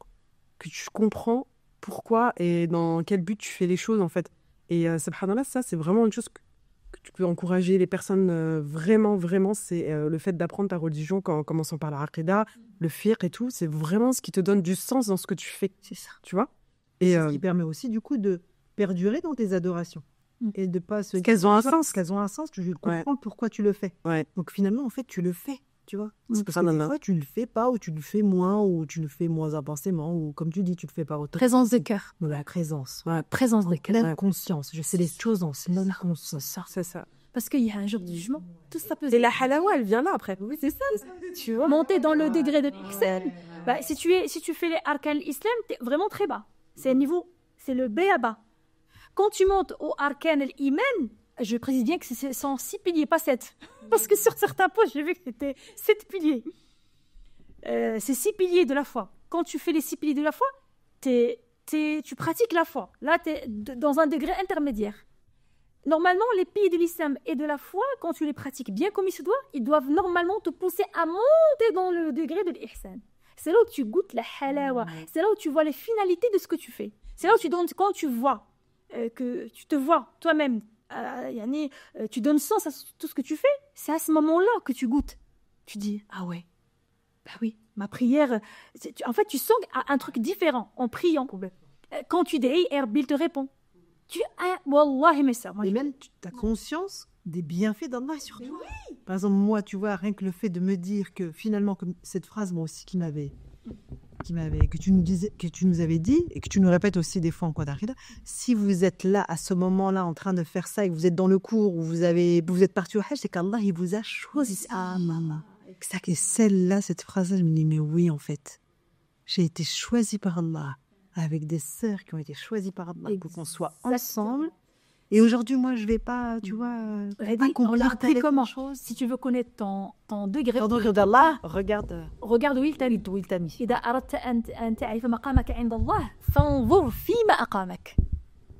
que tu comprends pourquoi et dans quel but tu fais les choses, en fait. Et subhanallah, ça, c'est vraiment une chose que tu peux encourager les personnes vraiment, c'est le fait d'apprendre ta religion en commençant par la aqidah, le fiqh et tout. C'est vraiment ce qui te donne du sens dans ce que tu fais. C'est ça. Tu vois? Et ce qui permet aussi, du coup, de perdurer dans tes adorations. Et de pas se dire... Qu'elles ont un sens. Qu'elles ont un sens, tu comprends pourquoi tu le fais. Ouais. Donc finalement, en fait, tu le fais, tu vois. C'est Parce ça, que des nana. fois, tu le fais pas, ou tu le fais moins, ou tu le fais moins intensément, ou comme tu dis, tu le fais pas autant. Présence de cœur. De la présence. Ouais, présence de cœur. Pleine conscience. Je sais les choses en pleine conscience. C'est ça. Parce qu'il y a un jour du jugement. Tout ça peut Et la halawa, elle vient là après. Oui, c'est ça. Tu vois? monter dans le degré de l'ihsan. Bah, si tu fais les arkan l'islam, t'es vraiment très bas. C'est un niveau, c'est le B à bas. Quand tu montes au arkan l'iman, je précise bien que c'est 6 piliers, pas 7. Parce que sur certains points, j'ai vu que c'était 7 piliers. C'est 6 piliers de la foi. Quand tu fais les 6 piliers de la foi, tu pratiques la foi. Là, tu es dans un degré intermédiaire. Normalement, les piliers de l'islam et de la foi, quand tu les pratiques bien comme il se doit, ils doivent normalement te pousser à monter dans le degré de l'ihsan. C'est là où tu goûtes la halawa. C'est là où tu vois les finalités de ce que tu fais. C'est là où quand tu vois, que tu te vois toi-même, tu donnes sens à tout ce que tu fais, c'est à ce moment-là que tu goûtes. Tu dis, ah ouais, bah oui, ma prière, en fait, tu sens un truc différent en priant. Quand tu dis, il te répond. Wallahi, mais ça. Et même, tu as conscience des bienfaits d'Allah sur toi. Oui. Par exemple, moi, tu vois, rien que le fait de me dire que finalement, comme cette phrase, moi aussi, que tu nous avais dit, et que tu nous répètes aussi des fois en cours d'arida, si vous êtes là, à ce moment-là, en train de faire ça, et que vous êtes dans le cours, ou vous êtes parti au Hajj, c'est qu'Allah, il vous a choisi. Ah, maman. Et celle-là, cette phrase-là, je me dis, mais oui, en fait, j'ai été choisie par Allah, avec des sœurs qui ont été choisies par Allah, pour qu'on soit ensemble. Et aujourd'hui, moi, je vais pas, tu vois, regarde comment. Si tu veux connaître ton degré d'Allah, regarde où il t'a mis. إذا أردت أن تعرف مقامك عند الله فانظر فيما أقامك.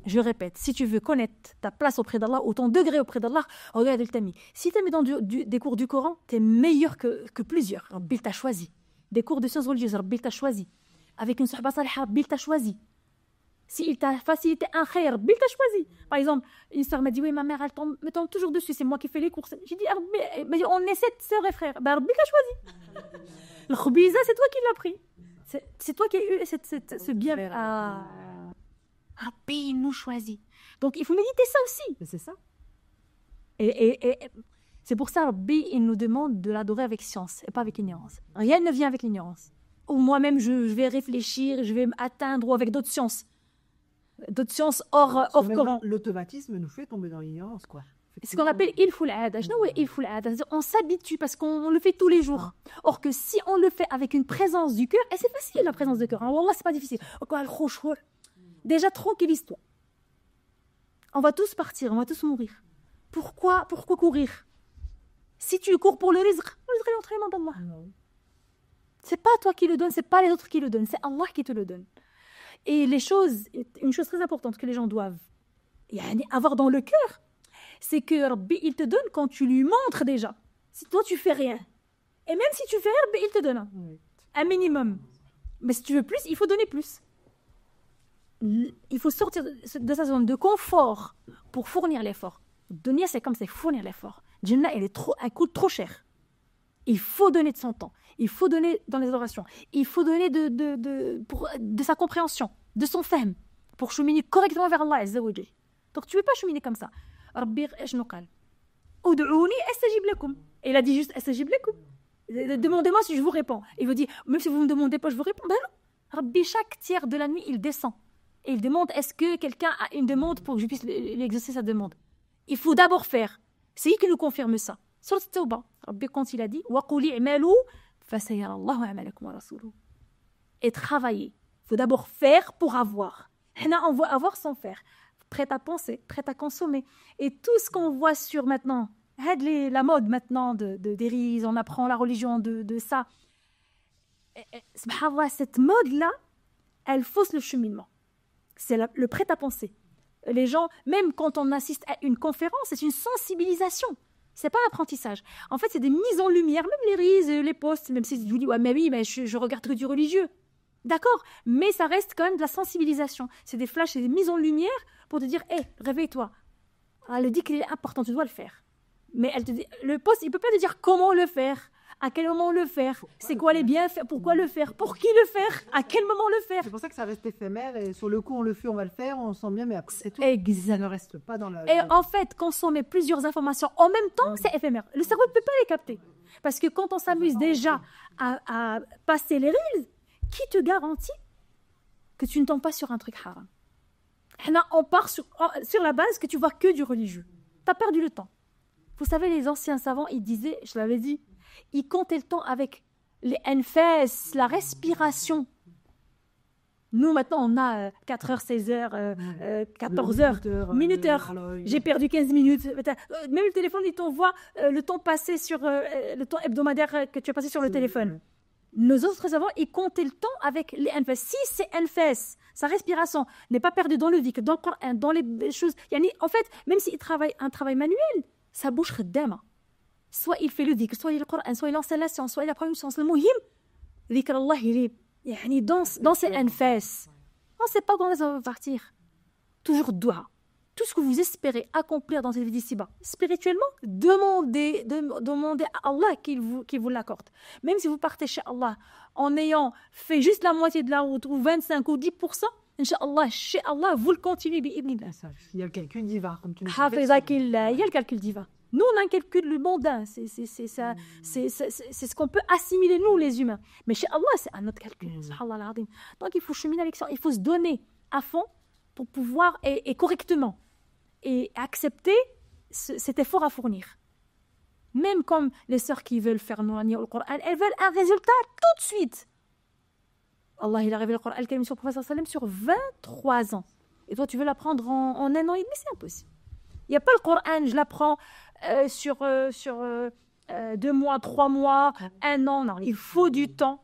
Je répète, si tu veux connaître ta place auprès d'Allah ou ton degré auprès d'Allah, regarde où il t'a mis. Si tu es mis dans des cours du Coran, tu es meilleur que plusieurs. Rabbi t'a choisi. Des cours de sciences religieuses, Rabbi t'a choisi. Avec une sahaba salihah, Rabbi t'a choisi. S'il t'a facilité un khair, Rabbi t'a choisi. Par exemple, une sœur m'a dit, oui, ma mère, elle me tombe toujours dessus, c'est moi qui fais les courses. J'ai dit, mais on est 7 sœurs et frères. Ben, Rabbi t'a choisi. Le khubiza, c'est toi qui l'as pris. C'est toi qui as eu ce bien. Rabbi nous choisit. Donc, il faut méditer ça aussi. c'est ça. Et c'est pour ça, Rabbi, il nous demande de l'adorer avec science et pas avec ignorance. Rien ne vient avec l'ignorance. Ou moi-même, je vais réfléchir, je vais m'atteindre, ou avec d'autres sciences. D'autres sciences hors Coran. L'automatisme nous fait tomber dans l'ignorance, quoi. C'est ce qu'on appelle il faut l'ada. On s'habitue parce qu'on le fait tous les jours. Or que si on le fait avec une présence du cœur, et c'est facile la présence du cœur, hein, Wallah, c'est pas difficile. Déjà, tranquillise-toi. On va tous partir, on va tous mourir. Pourquoi courir? Si tu cours pour le rizq est entre les mains d'Allah. C'est pas toi qui le donne, c'est pas les autres qui le donnent, c'est Allah qui te le donne. Et une chose très importante que les gens doivent avoir dans le cœur, c'est que Rabbi, il te donne quand tu lui montres déjà. Si toi, tu fais rien. Et même si tu fais rien, Rabbi, il te donne un minimum. Mais si tu veux plus, il faut donner plus. Il faut sortir de sa zone de confort pour fournir l'effort. Dunya, c'est comme ça, il faut fournir l'effort. Jannah, elle coûte trop cher. Il faut donner de son temps. Il faut donner dans les orations. Il faut donner de sa compréhension, de son fahm, pour cheminer correctement vers Allah Azza wa Jal. Donc tu ne peux pas cheminer comme ça. Rabbi, je nous calme. Ud'ouni astajib lakum. Et il a dit juste astajib lakum. Demandez-moi si je vous réponds. Il veut dire, même si vous ne me demandez pas, je vous réponds. Ben non. Rabbi, chaque tiers de la nuit, il descend. Et il demande, est-ce que quelqu'un a une demande pour que je puisse lui exaucer sa demande? Il faut d'abord faire. C'est lui qui nous confirme ça. Sur le Tawbah, Rabbi, quand il a dit et travailler. Il faut d'abord faire pour avoir. On va avoir sans faire. Prêt à penser, prêt à consommer. Et tout ce qu'on voit sur maintenant, la mode maintenant des rises, on apprend la religion de ça. Subhanallah, cette mode-là, elle fausse le cheminement. C'est le prêt à penser. Les gens, même quand on assiste à une conférence, c'est une sensibilisation. C'est pas l'apprentissage. En fait, c'est des mises en lumière, même les rises, les posts, même si tu dis, ouais, mais oui, mais je regarde que du religieux. D'accord, mais ça reste quand même de la sensibilisation. C'est des flashs, c'est des mises en lumière pour te dire, hé, réveille-toi. Elle dit qu'il est important, tu dois le faire. Mais elle te dit, le poste, il ne peut pas te dire comment le faire, à quel moment le faire, c'est quoi les bienfaits, pourquoi le faire, pour qui le faire, à quel moment le faire. C'est pour ça que ça reste éphémère et sur le coup on le fait, on va le faire, on sent bien, mais après c'est tout. Exact. Ça ne reste pas dans la. Et en fait, consommer plusieurs informations en même temps, c'est éphémère. Le cerveau ne peut pas les capter. Parce que quand on s'amuse déjà à passer les reels, qui te garantit que tu ne tombes pas sur un truc haram? Là, on part sur la base que tu vois que du religieux. Tu as perdu le temps. Vous savez, les anciens savants, ils disaient, je l'avais dit, ils comptaient le temps avec les anfas, la respiration. Nous, maintenant, on a 4h, 16h, 14h, minuteur. J'ai perdu 15 minutes. Même le téléphone, il t'envoie le temps passé sur le temps hebdomadaire que tu as passé sur le téléphone. Nos autres savants, ils comptaient le temps avec les anfas. Si c'est anfas, sa respiration n'est pas perdue dans le dhikr, dans le Coran, dans les choses. En fait, même s'il travaille un travail manuel, sa bouche khadama. Soit il fait le dhikr, soit il le Coran, soit il enseigne la science, soit il apprend une science. Le muhim, dhikr Allah, il est dans ses anfas. On ne sait pas quand ça va partir. Toujours dua. Tout ce que vous espérez accomplir dans cette vie d'ici-bas, spirituellement, demandez à Allah qu'il vous l'accorde. Même si vous partez chez Allah en ayant fait juste la moitié de la route, ou 25 ou 10%, Inch'Allah, chez Allah, vous le continuez. Il y a le calcul divin, comme tu nous dis. Il y a le calcul divin. Nous, on a un calcul le mondain. C'est ce qu'on peut assimiler, nous, les humains. Mais chez Allah, c'est un autre calcul. Donc, il faut cheminer avec ça. Il faut se donner à fond pour pouvoir, et correctement, et accepter cet effort à fournir. Même comme les sœurs qui veulent faire nouanier au Coran, elles veulent un résultat tout de suite. Allah, il a révélé le Coran al-Karim sur le prophète sallam sur 23 ans. Et toi, tu veux l'apprendre en 1 an et demi, c'est impossible. Il n'y a pas le Coran, je l'apprends sur 2 mois, 3 mois, 1 an. Non, il faut du temps.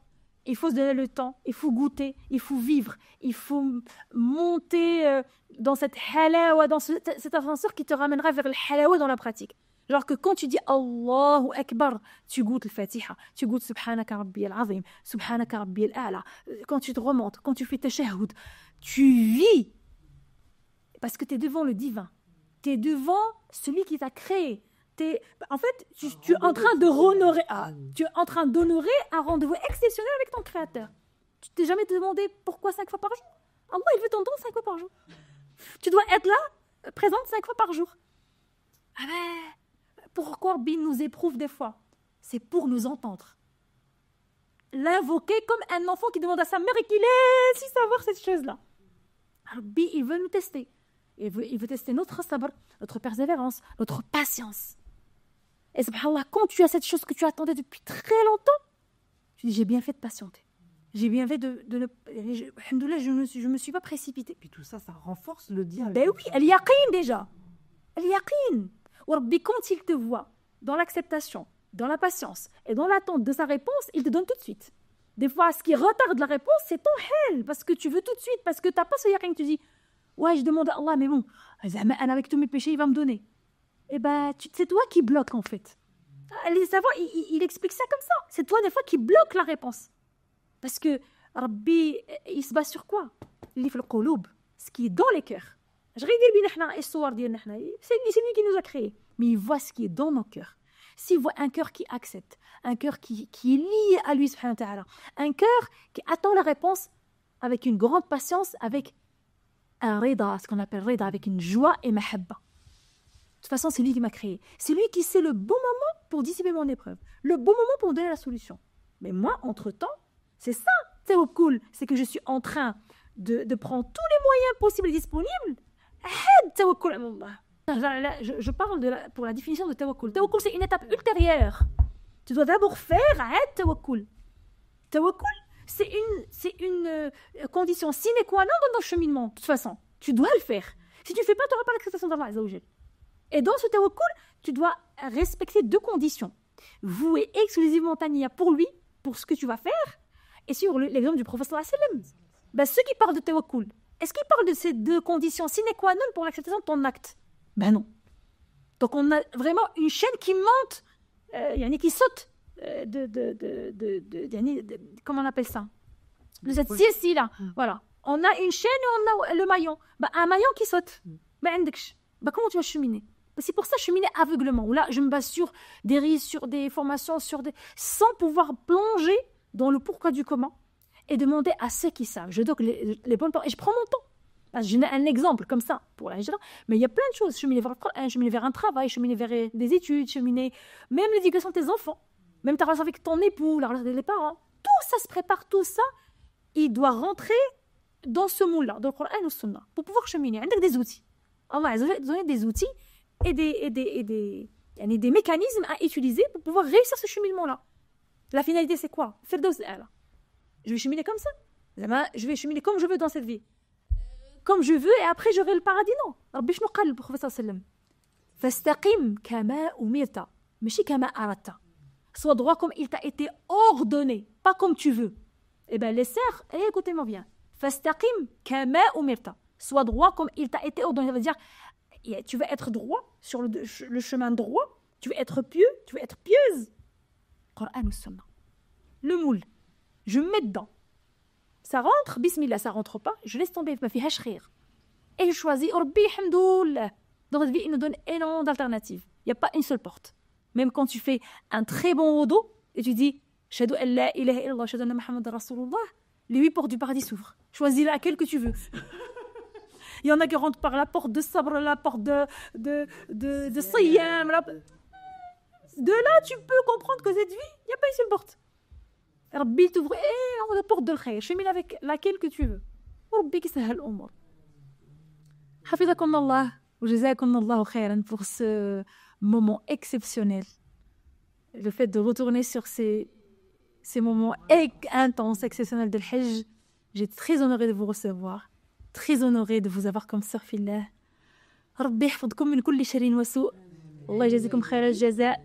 Il faut se donner le temps, il faut goûter, il faut vivre, il faut monter dans cette halawa, dans cet ascenseur qui te ramènera vers le halawa dans la pratique. Genre que quand tu dis Allahu Akbar, tu goûtes le Fatiha, tu goûtes Subhanaka Rabbi al-Azim, Subhanaka Rabbi al-A'la. Quand tu te remontes, quand tu fais tashahhud, tu vis. Parce que tu es devant le divin. Tu es devant celui qui t'a créé. En fait, tu es en train d'honorer un rendez-vous exceptionnel avec ton créateur. Tu t'es jamais demandé pourquoi 5 fois par jour? Allah, il veut t'entendre 5 fois par jour. Tu dois être là, présente 5 fois par jour. Ah ben, pourquoi Rabbi nous éprouve des fois? C'est pour nous entendre. L'invoquer comme un enfant qui demande à sa mère et qu'il laisse savoir cette chose-là. Rabbi, il veut nous tester. Il veut tester notre sabr, notre persévérance, notre patience. Et subhanallah, quand tu as cette chose que tu attendais depuis très longtemps, tu dis, j'ai bien fait de patienter. J'ai bien fait de ne... Alhamdoulilah, je me suis pas précipitée. Puis tout ça, ça renforce le dialogue. Ben oui, al-yaqin déjà. Al-yaqin. Ou Rabbi, quand il te voit dans l'acceptation, dans la patience et dans l'attente de sa réponse, il te donne tout de suite. Des fois, ce qui retarde la réponse, c'est ton hell, parce que tu veux tout de suite, parce que tu n'as pas ce yaqin. Tu dis, ouais, je demande à Allah, mais bon, avec tous mes péchés, il va me donner. Eh ben, c'est toi qui bloque en fait. Les savants, il explique ça comme ça. C'est toi des fois qui bloque la réponse. Parce que Rabbi, il se base sur quoi? Ce qui est dans les cœurs. C'est lui qui nous a créés. Mais il voit ce qui est dans nos cœurs. S'il voit un cœur qui accepte, un cœur qui est lié à lui, subhanahu wa ta'ala, un cœur qui attend la réponse avec une grande patience, avec un rida, ce qu'on appelle rida, avec une joie et mahabba. De toute façon, c'est lui qui m'a créé. C'est lui qui sait le bon moment pour dissiper mon épreuve. Le bon moment pour me donner la solution. Mais moi, entre-temps, c'est ça, tawakkul. C'est que je suis en train de prendre tous les moyens possibles et disponibles. Tawakkul Allah. Je parle pour la définition de tawakkul. Tawakkul, c'est une étape ultérieure. Tu dois d'abord faire tawakkul. Tawakkul, c'est une condition sine qua non dans ton cheminement. De toute façon, tu dois le faire. Si tu ne fais pas, tu n'auras pas l'acceptation d'Allah Azza wa Jal. Et dans ce tawakkul, tu dois respecter 2 conditions. Vouer exclusivement ta niya pour lui, pour ce que tu vas faire. Et sur l'exemple du prophète sallallahu alayhi wa sallam, ben, ceux qui parlent de tawakkul, est-ce qu'ils parlent de ces 2 conditions sine qua non pour l'acceptation de ton acte? Ben non. Donc on a vraiment une chaîne qui monte, qui saute comment on appelle ça? De cette silsila. Voilà. On a une chaîne et on a le maillon. Ben, un maillon qui saute. Ben, comment tu vas cheminer? C'est pour ça que je cheminais aveuglement. Ou là, je me base sur des risques, sur des formations, sans pouvoir plonger dans le pourquoi du comment et demander à ceux qui savent. Je donne les bonnes paroles et je prends mon temps. Je donne un exemple comme ça pour la hijra, mais il y a plein de choses. Cheminer vers le Coran, cheminer vers un travail, cheminer vers des études, cheminer même l'éducation de tes enfants, même ta relation avec ton époux, la relation avec les parents. Tout ça se prépare, tout ça, il doit rentrer dans ce moule-là, dans le Coran ou le Sunna, pour pouvoir cheminer. Il y a des outils. Allah a donné des outils et des mécanismes à utiliser pour pouvoir réussir ce cheminement-là. La finalité, c'est quoi? Firdaus al-A'la. Je vais cheminer comme ça. Je vais cheminer comme je veux dans cette vie. Comme je veux, et après j'aurai le paradis. Non. Rabbi shnou qal le prophète sallam. Fastaqim kama umirta, machi kama aratta. Sois droit comme il t'a été ordonné, pas comme tu veux. Eh bien, les sœurs, écoutez-moi bien. Fastaqim kama umirta. Sois droit comme il t'a été ordonné. Ça veut dire, tu vas être droit sur le chemin droit. Tu vas être pieux, tu vas être pieuse. Coran ou Sunna. Le moule. Je me mets dedans. Ça rentre, bismillah, ça rentre pas, je laisse tomber, ma fiha khir. Et je choisis, Rabbi, hamdoullah. Dans notre vie, il nous donne énormément d'alternatives. Il n'y a pas une seule porte. Même quand tu fais un très bon wudu et tu dis, Shahadu an la ilaha illallah, shahadu anna Muhammad Rasulullah, les 8 portes du paradis s'ouvrent. Choisis laquelle que tu veux. Il y en a qui rentrent par la porte de sabr, la porte de siyam. De là, tu peux comprendre que cette vie, il n'y a pas une seule porte. Rabbi t'ouvre la porte de l'khair. Chemine avec laquelle que tu veux. Rabbi qui sahal l'umur. Hafizakum Allah wa jazakum Allah khairan pour ce moment exceptionnel. Le fait de retourner sur ces moments intenses, exceptionnels de l'Hajj. J'ai très honoré de vous recevoir. Très honoré de vous avoir comme sœur fillah. Rabbi yahfadkum min kulli sharrin wa su'. Allah yajazikum khair al-jaza'.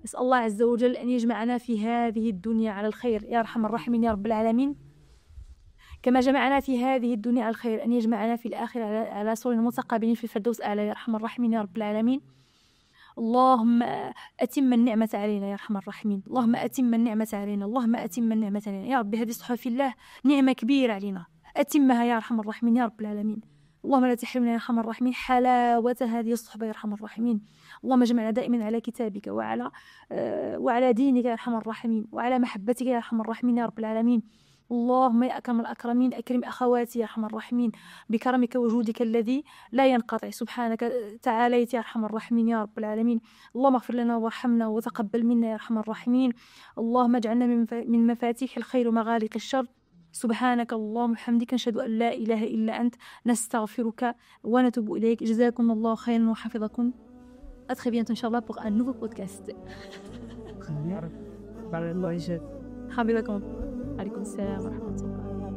نسأل الله عز وجل أن يجمعنا في هذه الدنيا على الخير يا أرحم الراحمين يا رب العالمين كما جمعنا في هذه الدنيا على الخير أن يجمعنا في الآخرة على سرر متقابلين في الفردوس الأعلى يا أرحم الراحمين يا رب العالمين اللهم أتم النعمة علينا يا أرحم الراحمين اللهم أتم النعمة علينا اللهم أتم النعمة علينا يا رب هذه الصحف في الله نعمة كبيرة علينا أتمها يا أرحم الراحمين يا رب العالمين اللهم لا تحرمنا يا أرحم الراحمين حلاوة هذه الصحبة يا أرحم الراحمين اللهم اجمعنا دائما على كتابك وعلى دينك يا أرحم الراحمين وعلى محبتك يا أرحم الراحمين يا رب العالمين اللهم يا أكرم الأكرمين أكرم أخواتي يا أرحم الراحمين بكرمك وجودك الذي لا ينقطع سبحانك تعاليت يا أرحم الراحمين يا رب العالمين اللهم اغفر لنا وارحمنا وتقبل منا يا أرحم الراحمين اللهم اجعلنا من مفاتيح الخير ومغالق الشر سبحانك اللهم وبحمدك نشهد أن لا إله إلا أنت نستغفرك ونتوب إليك جزاكم الله خيرا وحفظكم à très bientôt Inch'Allah pour un nouveau podcast حبيبكم عليكم السلام ورحمة الله